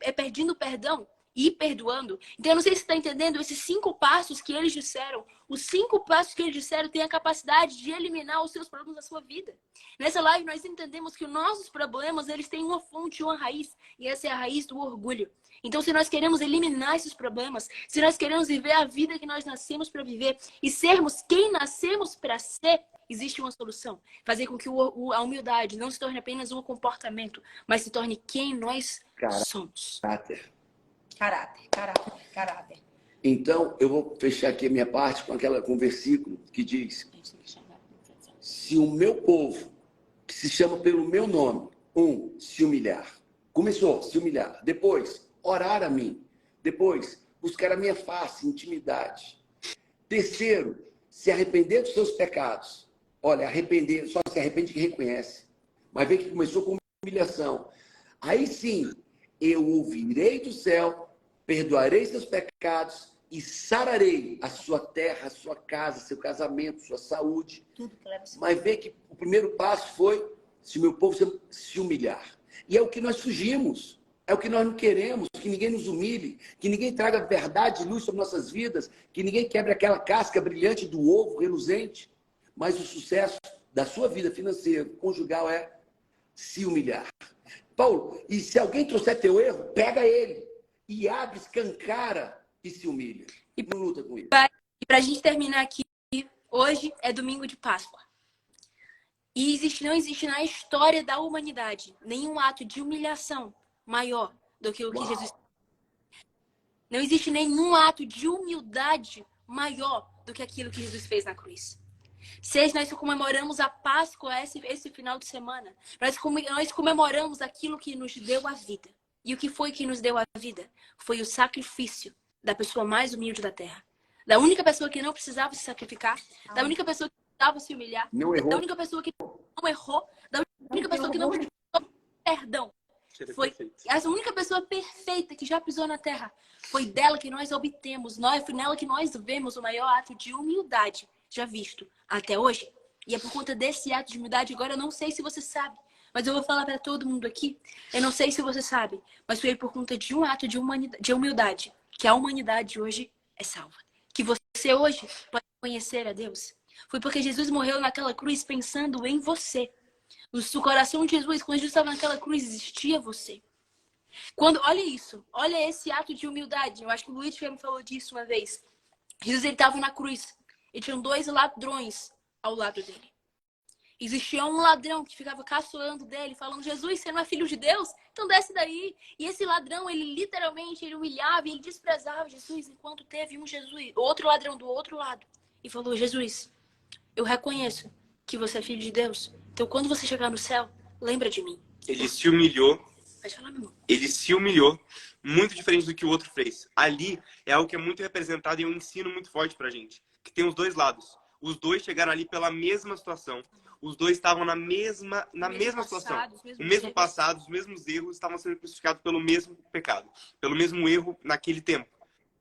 é pedindo perdão e perdoando. Então, eu não sei se você está entendendo esses 5 passos que eles disseram. Os 5 passos que eles disseram têm a capacidade de eliminar os seus problemas da sua vida. Nessa live, nós entendemos que os nossos problemas, eles têm uma fonte, uma raiz. E essa é a raiz do orgulho. Então, se nós queremos eliminar esses problemas, se nós queremos viver a vida que nós nascemos para viver e sermos quem nascemos para ser, existe uma solução. Fazer com que a humildade não se torne apenas um comportamento, mas se torne quem nós somos. Caráter. Então, eu vou fechar aqui a minha parte com um versículo que diz: se o meu povo, que se chama pelo meu nome, se humilhar. Começou, se humilhar. Depois, orar a mim. Depois, buscar a minha face, intimidade. Terceiro, se arrepender dos seus pecados. Olha, arrepender, só se arrepende que reconhece. Mas vê que começou com humilhação. Aí sim, eu ouvirei do céu, perdoarei seus pecados e sararei a sua terra, a sua casa, seu casamento, sua saúde. Mas vê que o primeiro passo foi: se o meu povo se humilhar. E é o que nós fugimos. É o que nós não queremos, que ninguém nos humilhe, que ninguém traga verdade e luz sobre nossas vidas, que ninguém quebre aquela casca brilhante do ovo reluzente. Mas o sucesso da sua vida financeira, conjugal, é se humilhar. Paulo, e se alguém trouxer teu erro, pega ele e abre, escancara e se humilha. E não luta com ele. E para a gente terminar aqui, hoje é domingo de Páscoa. E não existe na história da humanidade nenhum ato de humilhação maior do que o que Jesus. Não existe nenhum ato de humildade maior do que aquilo que Jesus fez na cruz. Se nós comemoramos a Páscoa esse final de semana, nós comemoramos aquilo que nos deu a vida. E o que foi que nos deu a vida? Foi o sacrifício da pessoa mais humilde da terra. Da única pessoa que não precisava se sacrificar, da única pessoa que não precisava se humilhar, da única pessoa que não errou, da única pessoa que não precisou perdão. Foi a única pessoa perfeita que já pisou na terra. Foi dela que nós obtemos. Foi nela que nós vemos o maior ato de humildade já visto até hoje. E é por conta desse ato de humildade. Agora, eu não sei se você sabe, mas eu vou falar para todo mundo aqui. Eu não sei se você sabe, mas foi por conta de um ato de humildade que a humanidade hoje é salva. Que você hoje pode conhecer a Deus. Foi porque Jesus morreu naquela cruz pensando em você. No coração de Jesus, quando Jesus estava naquela cruz, existia você. Olha isso, olha esse ato de humildade. Eu acho que o Luiz me falou disso uma vez. Jesus estava na cruz e tinham 2 ladrões ao lado dele. Existia um ladrão que ficava caçoando dele, falando: Jesus, você não é filho de Deus? Então desce daí. E esse ladrão, ele literalmente humilhava e ele desprezava Jesus, enquanto teve outro ladrão do outro lado. e falou: Jesus, eu reconheço que você é filho de Deus. Então, quando você chegar no céu, lembra de mim. Ele se humilhou. Pode falar, meu irmão. Ele se humilhou, muito diferente do que o outro fez. Ali é algo que é muito representado e um ensino muito forte pra gente. Que tem os dois lados. Os dois chegaram ali pela mesma situação. Os dois estavam na mesma situação. O mesmo passado, os mesmos erros, estavam sendo crucificados pelo mesmo pecado. Pelo mesmo erro naquele tempo.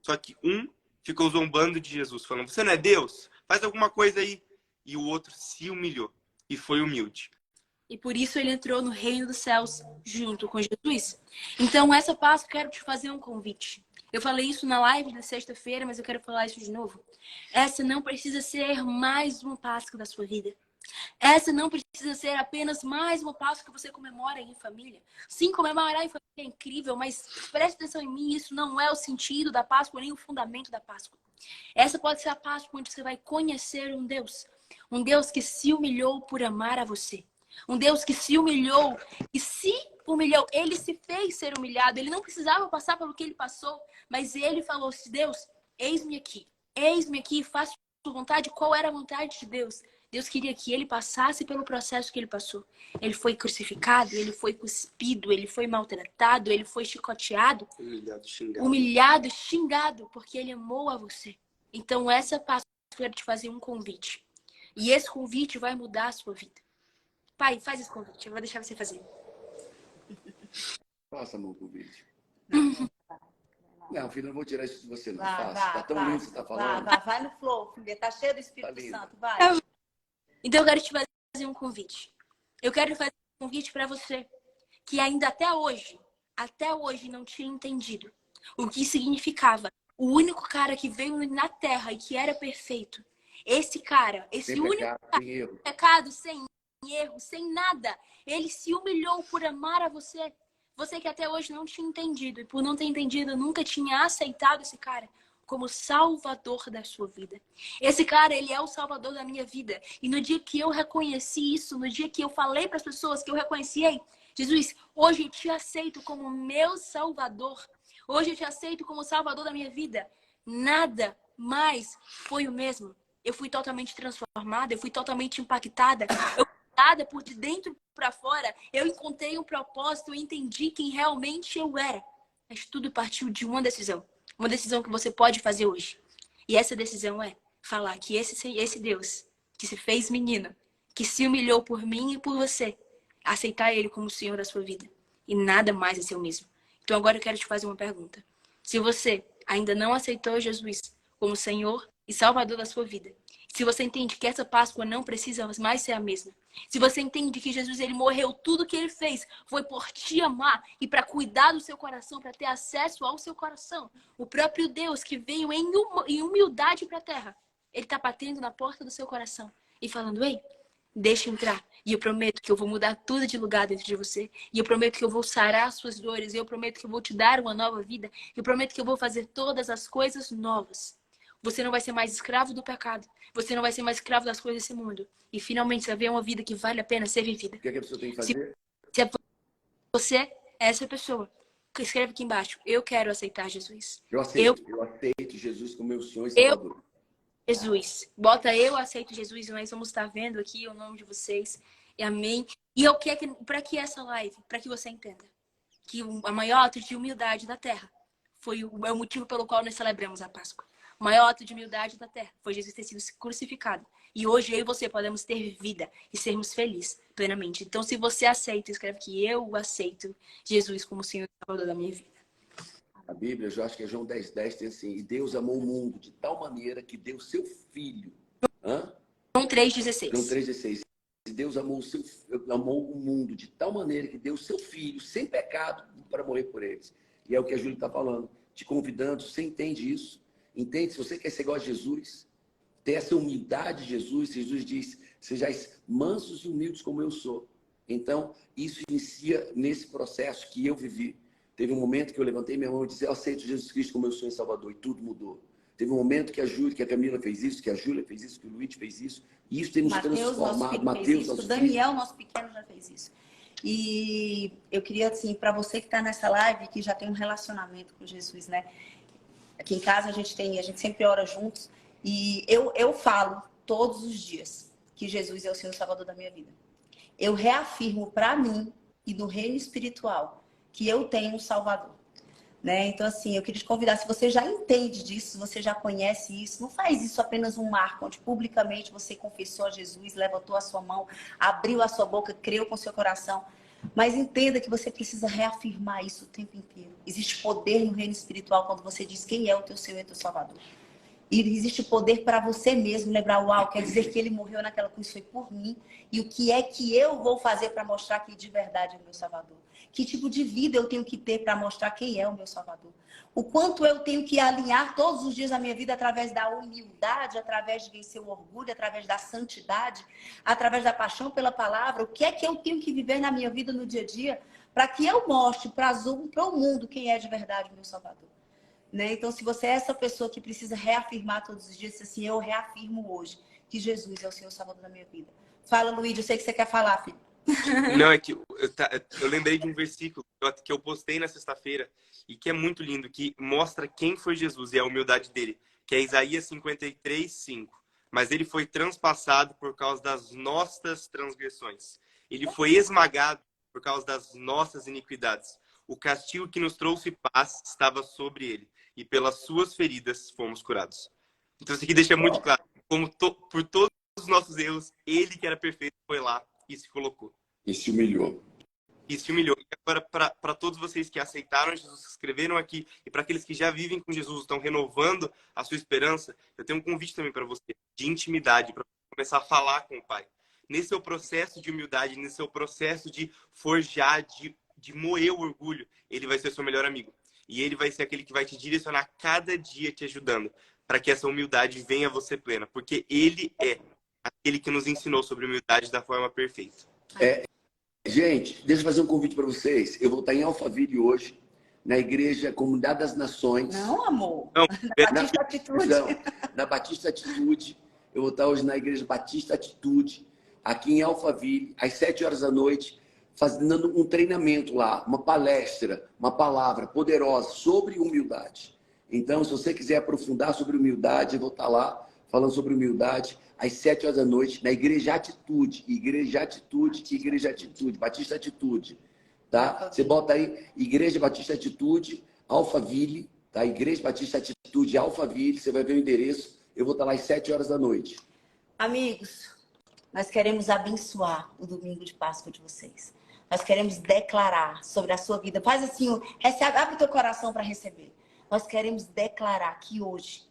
Só que um ficou zombando de Jesus, falando: você não é Deus? Faz alguma coisa aí. E o outro se humilhou e foi humilde. E por isso ele entrou no reino dos céus junto com Jesus. Então, essa Páscoa, eu quero te fazer um convite. Eu falei isso na live da sexta-feira, mas eu quero falar isso de novo. Essa não precisa ser mais uma Páscoa da sua vida. Essa não precisa ser apenas mais uma Páscoa que você comemora em família. Sim, comemorar em família é incrível, mas preste atenção em mim, isso não é o sentido da Páscoa, nem o fundamento da Páscoa. Essa pode ser a Páscoa onde você vai conhecer um Deus que se humilhou por amar a você. Um Deus que se humilhou, ele se fez ser humilhado, ele não precisava passar pelo que ele passou, mas ele falou: Deus, eis-me aqui, faça a vontade. Qual era a vontade de Deus? Deus queria que ele passasse pelo processo que ele passou. Ele foi crucificado, ele foi cuspido, ele foi maltratado, ele foi chicoteado, humilhado, xingado, porque ele amou a você. Então essa Páscoa eu quero te fazer um convite. E esse convite vai mudar a sua vida. Pai, faz esse convite. Eu vou deixar você fazer. Faça meu convite. Não, filho, não vou tirar isso de você, não. Faça. Tá tão lindo que você tá falando. Vai no flow, filha. Tá cheio do Espírito Santo. Vai. Então eu quero te fazer um convite. Eu quero fazer um convite para você que ainda até hoje não tinha entendido o que significava o único cara que veio na Terra e que era perfeito. Esse cara, esse único cara, sem pecado, sem erro, sem nada. Ele se humilhou por amar a você. Você que até hoje não tinha entendido. E por não ter entendido, nunca tinha aceitado esse cara como salvador da sua vida. Esse cara, ele é o salvador da minha vida. E no dia que eu reconheci isso, no dia que eu falei para as pessoas que eu reconheci: ei, Jesus, hoje eu te aceito como meu salvador. Hoje eu te aceito como salvador da minha vida. Nada mais foi o mesmo. Eu fui totalmente transformada, eu fui totalmente impactada. Por de dentro para fora, eu encontrei um propósito, eu entendi quem realmente eu era. Mas tudo partiu de uma decisão que você pode fazer hoje. E essa decisão é falar que esse Deus que se fez menino, que se humilhou por mim e por você, aceitar ele como o Senhor da sua vida. E nada mais é seu mesmo. Então agora eu quero te fazer uma pergunta. Se você ainda não aceitou Jesus como Senhor e Salvador da sua vida, se você entende que essa Páscoa não precisa mais ser a mesma, se você entende que Jesus, ele morreu, tudo que ele fez foi por te amar e para cuidar do seu coração, para ter acesso ao seu coração, o próprio Deus que veio em humildade para a terra, ele está batendo na porta do seu coração e falando: ei, deixa eu entrar. E eu prometo que eu vou mudar tudo de lugar dentro de você. E eu prometo que eu vou sarar as suas dores. E eu prometo que eu vou te dar uma nova vida. Eu prometo que eu vou fazer todas as coisas novas. Você não vai ser mais escravo do pecado. Você não vai ser mais escravo das coisas desse mundo. E finalmente você vai ver uma vida que vale a pena ser vivida. O que é que a pessoa tem que fazer? Se você é essa pessoa, escreve aqui embaixo: eu quero aceitar Jesus. Eu aceito Jesus como meu Senhor e Salvador. Jesus. Bota eu aceito Jesus, nós vamos estar vendo aqui o nome de vocês. E amém. E eu quero para que essa live, para que você entenda que a maior ato de humildade da terra é o motivo pelo qual nós celebramos a Páscoa. O maior ato de humildade da terra foi Jesus ter sido crucificado. E hoje eu e você podemos ter vida e sermos felizes plenamente. Então, se você aceita, escreve que eu aceito Jesus como Senhor e Salvador da minha vida. A Bíblia, eu acho que é João 10:10, tem assim: e Deus amou o mundo de tal maneira que deu seu Filho. João 3,16. João 3,16. E Deus amou o mundo de tal maneira que deu seu Filho, sem pecado, para morrer por eles. E é o que a Júlia está falando, te convidando. Você entende isso? Entende? Se você quer ser igual a Jesus, ter essa humildade de Jesus, Jesus diz: sejais mansos e humildes como eu sou. Então, isso inicia nesse processo que eu vivi. Teve um momento que eu levantei minha mão e disse: eu aceito Jesus Cristo como meu Senhor e Salvador, e tudo mudou. Teve um momento que a Camila fez isso, que a Júlia fez isso, que o Luiz fez isso, e isso tem nos transformado. Mateus, nosso filho, o Daniel, nosso pequeno, já fez isso. E eu queria, assim, para você que está nessa live, que já tem um relacionamento com Jesus, né? Aqui em casa a gente sempre ora juntos. E eu falo todos os dias que Jesus é o Senhor Salvador da minha vida. Eu reafirmo para mim e no reino espiritual que eu tenho um Salvador. Né? Então, assim, eu queria te convidar, se você já entende disso, se você já conhece isso, não faz isso apenas um marco, onde publicamente você confessou a Jesus, levantou a sua mão, abriu a sua boca, creu com seu coração. Mas entenda que você precisa reafirmar isso o tempo inteiro. Existe poder no reino espiritual quando você diz quem é o teu Senhor e teu Salvador. E existe poder para você mesmo lembrar, uau, quer dizer que ele morreu naquela cruz, foi por mim. E o que é que eu vou fazer para mostrar que de verdade é o meu Salvador? Que tipo de vida eu tenho que ter para mostrar quem é o meu Salvador? O quanto eu tenho que alinhar todos os dias da minha vida através da humildade, através de vencer o orgulho, através da santidade, através da paixão pela palavra. O que é que eu tenho que viver na minha vida no dia a dia para que eu mostre para o mundo quem é de verdade o meu Salvador? Né? Então, se você é essa pessoa que precisa reafirmar todos os dias, assim, eu reafirmo hoje que Jesus é o Senhor Salvador da minha vida. Fala, Luiz, eu sei que você quer falar, filho. Não, é que eu lembrei de um versículo que eu postei na sexta-feira e que é muito lindo, que mostra quem foi Jesus e a humildade dele, que é Isaías 53:5. Mas ele foi transpassado por causa das nossas transgressões. Ele foi esmagado por causa das nossas iniquidades. O castigo que nos trouxe paz estava sobre ele, e pelas suas feridas fomos curados. Então isso aqui deixa muito claro, por todos os nossos erros, ele que era perfeito foi lá e se colocou. E se humilhou. E se humilhou. E agora, para todos vocês que aceitaram Jesus, se inscreveram aqui, e para aqueles que já vivem com Jesus, estão renovando a sua esperança, eu tenho um convite também para você, de intimidade, para começar a falar com o Pai. Nesse seu processo de humildade, nesse seu processo de forjar, de moer o orgulho, ele vai ser seu melhor amigo. E ele vai ser aquele que vai te direcionar cada dia, te ajudando, para que essa humildade venha a você plena. Porque ele é aquele que nos ensinou sobre humildade da forma perfeita. Gente, deixa eu fazer um convite para vocês. Eu vou estar em Alphaville hoje, na Igreja Comunidade das Nações. Não, amor. Não, Na Batista Atitude. Não, na Batista Atitude. Eu vou estar hoje na Igreja Batista Atitude, aqui em Alphaville, às 7 horas da noite, fazendo um treinamento lá, uma palestra, uma palavra poderosa sobre humildade. Então, se você quiser aprofundar sobre humildade, eu vou estar lá falando sobre humildade às 7 horas da noite, na Igreja Atitude. Igreja Atitude, Igreja Atitude, Batista Atitude. Tá? Você bota aí Igreja Batista Atitude, Alphaville, tá? Igreja Batista Atitude, Alphaville, você vai ver o endereço. Eu vou estar lá às 7 horas da noite. Amigos, nós queremos abençoar o domingo de Páscoa de vocês. Nós queremos declarar sobre a sua vida. Faz assim, recebe, abre o teu coração para receber. Nós queremos declarar que hoje,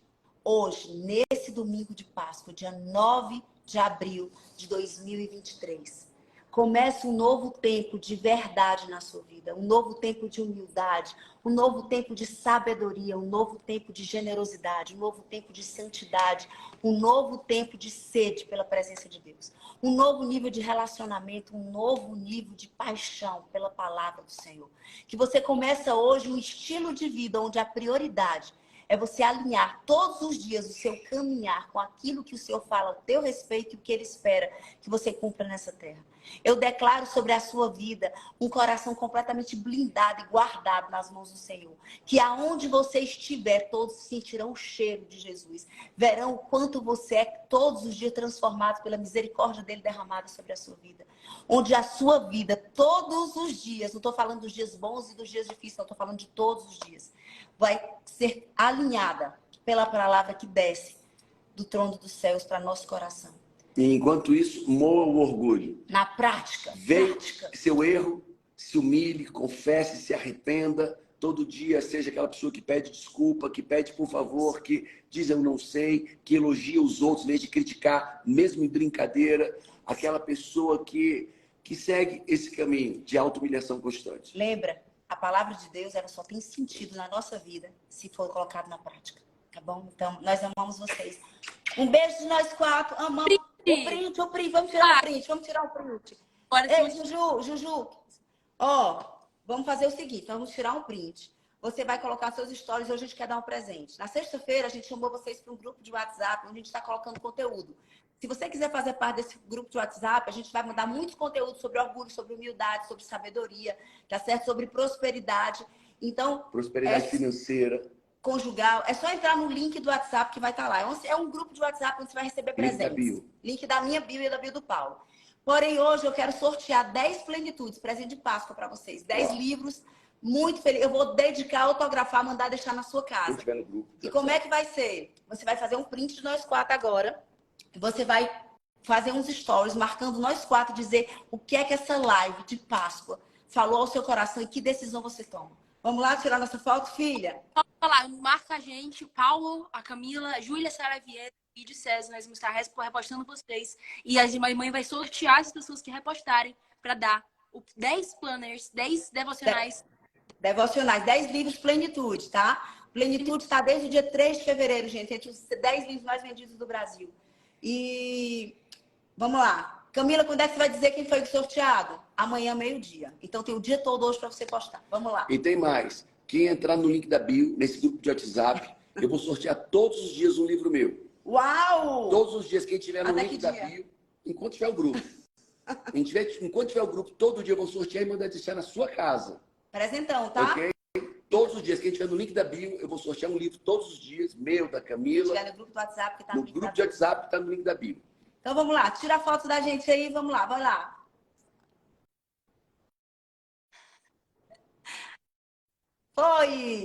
nesse domingo de Páscoa, dia 9 de abril de 2023, começa um novo tempo de verdade na sua vida, um novo tempo de humildade, um novo tempo de sabedoria, um novo tempo de generosidade, um novo tempo de santidade, um novo tempo de sede pela presença de Deus, um novo nível de relacionamento, um novo nível de paixão pela palavra do Senhor. Que você começa hoje um estilo de vida onde a prioridade é você alinhar todos os dias o seu caminhar com aquilo que o Senhor fala ao teu respeito e o que Ele espera que você cumpra nessa terra. Eu declaro sobre a sua vida um coração completamente blindado e guardado nas mãos do Senhor. Que aonde você estiver, todos sentirão o cheiro de Jesus. Verão o quanto você é todos os dias transformado pela misericórdia dele derramada sobre a sua vida. Onde a sua vida, todos os dias, não estou falando dos dias bons e dos dias difíceis, não estou falando de todos os dias, vai ser alinhada pela palavra que desce do trono dos céus para nosso coração. E enquanto isso, moa o orgulho. Na prática. Veja seu erro, se humilhe, confesse, se arrependa. Todo dia seja aquela pessoa que pede desculpa, que pede por favor, que diz eu não sei, que elogia os outros em vez de criticar, mesmo em brincadeira. Aquela pessoa que segue esse caminho de auto-humilhação constante. Lembra, a palavra de Deus ela só tem sentido na nossa vida se for colocada na prática. Tá bom? Então, nós amamos vocês. Um beijo de nós quatro. Amamos. O print. Vamos tirar um print. Ei, Juju. Ó, vamos fazer o seguinte. Vamos tirar um print. Você vai colocar seus stories. Hoje a gente quer dar um presente. Na sexta-feira, a gente chamou vocês para um grupo de WhatsApp onde a gente está colocando conteúdo. Se você quiser fazer parte desse grupo de WhatsApp, a gente vai mandar muito conteúdo sobre orgulho, sobre humildade, sobre sabedoria, tá certo? Sobre prosperidade. Então, prosperidade financeira. conjugal, é só entrar no link do WhatsApp que vai estar lá. É um grupo de WhatsApp onde você vai receber presentes. Link da bio. Link da minha bio e da bio do Paulo. Porém, hoje eu quero sortear 10 plenitudes, presente de Páscoa para vocês. 10 livros, muito feliz. Eu vou dedicar, autografar, mandar deixar na sua casa. Quem tiver no grupo. E como é que vai ser? Você vai fazer um print de nós 4 agora. Você vai fazer uns stories marcando nós 4, dizer o que é que essa live de Páscoa falou ao seu coração e que decisão você toma. Vamos lá tirar nossa foto, filha? Vamos lá, marca a gente, Paulo, a Camila, a Júlia, Sara Vieira e de César. Nós vamos estar repostando vocês. E a mãe vai sortear as pessoas que repostarem para dar 10 planners, 10 devocionais. Devocionais, 10 livros Plenitude, tá? Plenitude está desde o dia 3 de fevereiro, gente, entre os 10 livros mais vendidos do Brasil. E vamos lá. Camila, quando é que você vai dizer quem foi sorteado? Amanhã, meio-dia. Então tem o dia todo hoje para você postar. Vamos lá. E tem mais. Quem entrar no link da bio, nesse grupo de WhatsApp, eu vou sortear todos os dias um livro meu. Uau! Todos os dias, quem tiver no Até link que da dia? bio, enquanto tiver o grupo. Enquanto tiver o grupo, todo dia eu vou sortear e mandar deixar na sua casa. Presentão, tá? Ok? Todos os dias, quem tiver no link da bio, eu vou sortear um livro todos os dias, meu, da Se Camila. tiver no grupo do WhatsApp que tá No no link da grupo de WhatsApp que tá no link da bio. Então vamos lá, tira a foto da gente aí, vamos lá, vai lá. Foi!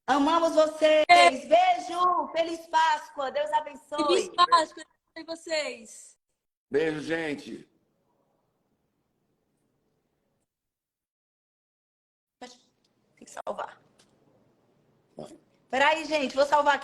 Amamos vocês! Beijo! Feliz Páscoa! Deus abençoe! Feliz Páscoa para vocês! Beijo, gente. Tem que salvar. Vai. Peraí, gente, vou salvar aqui.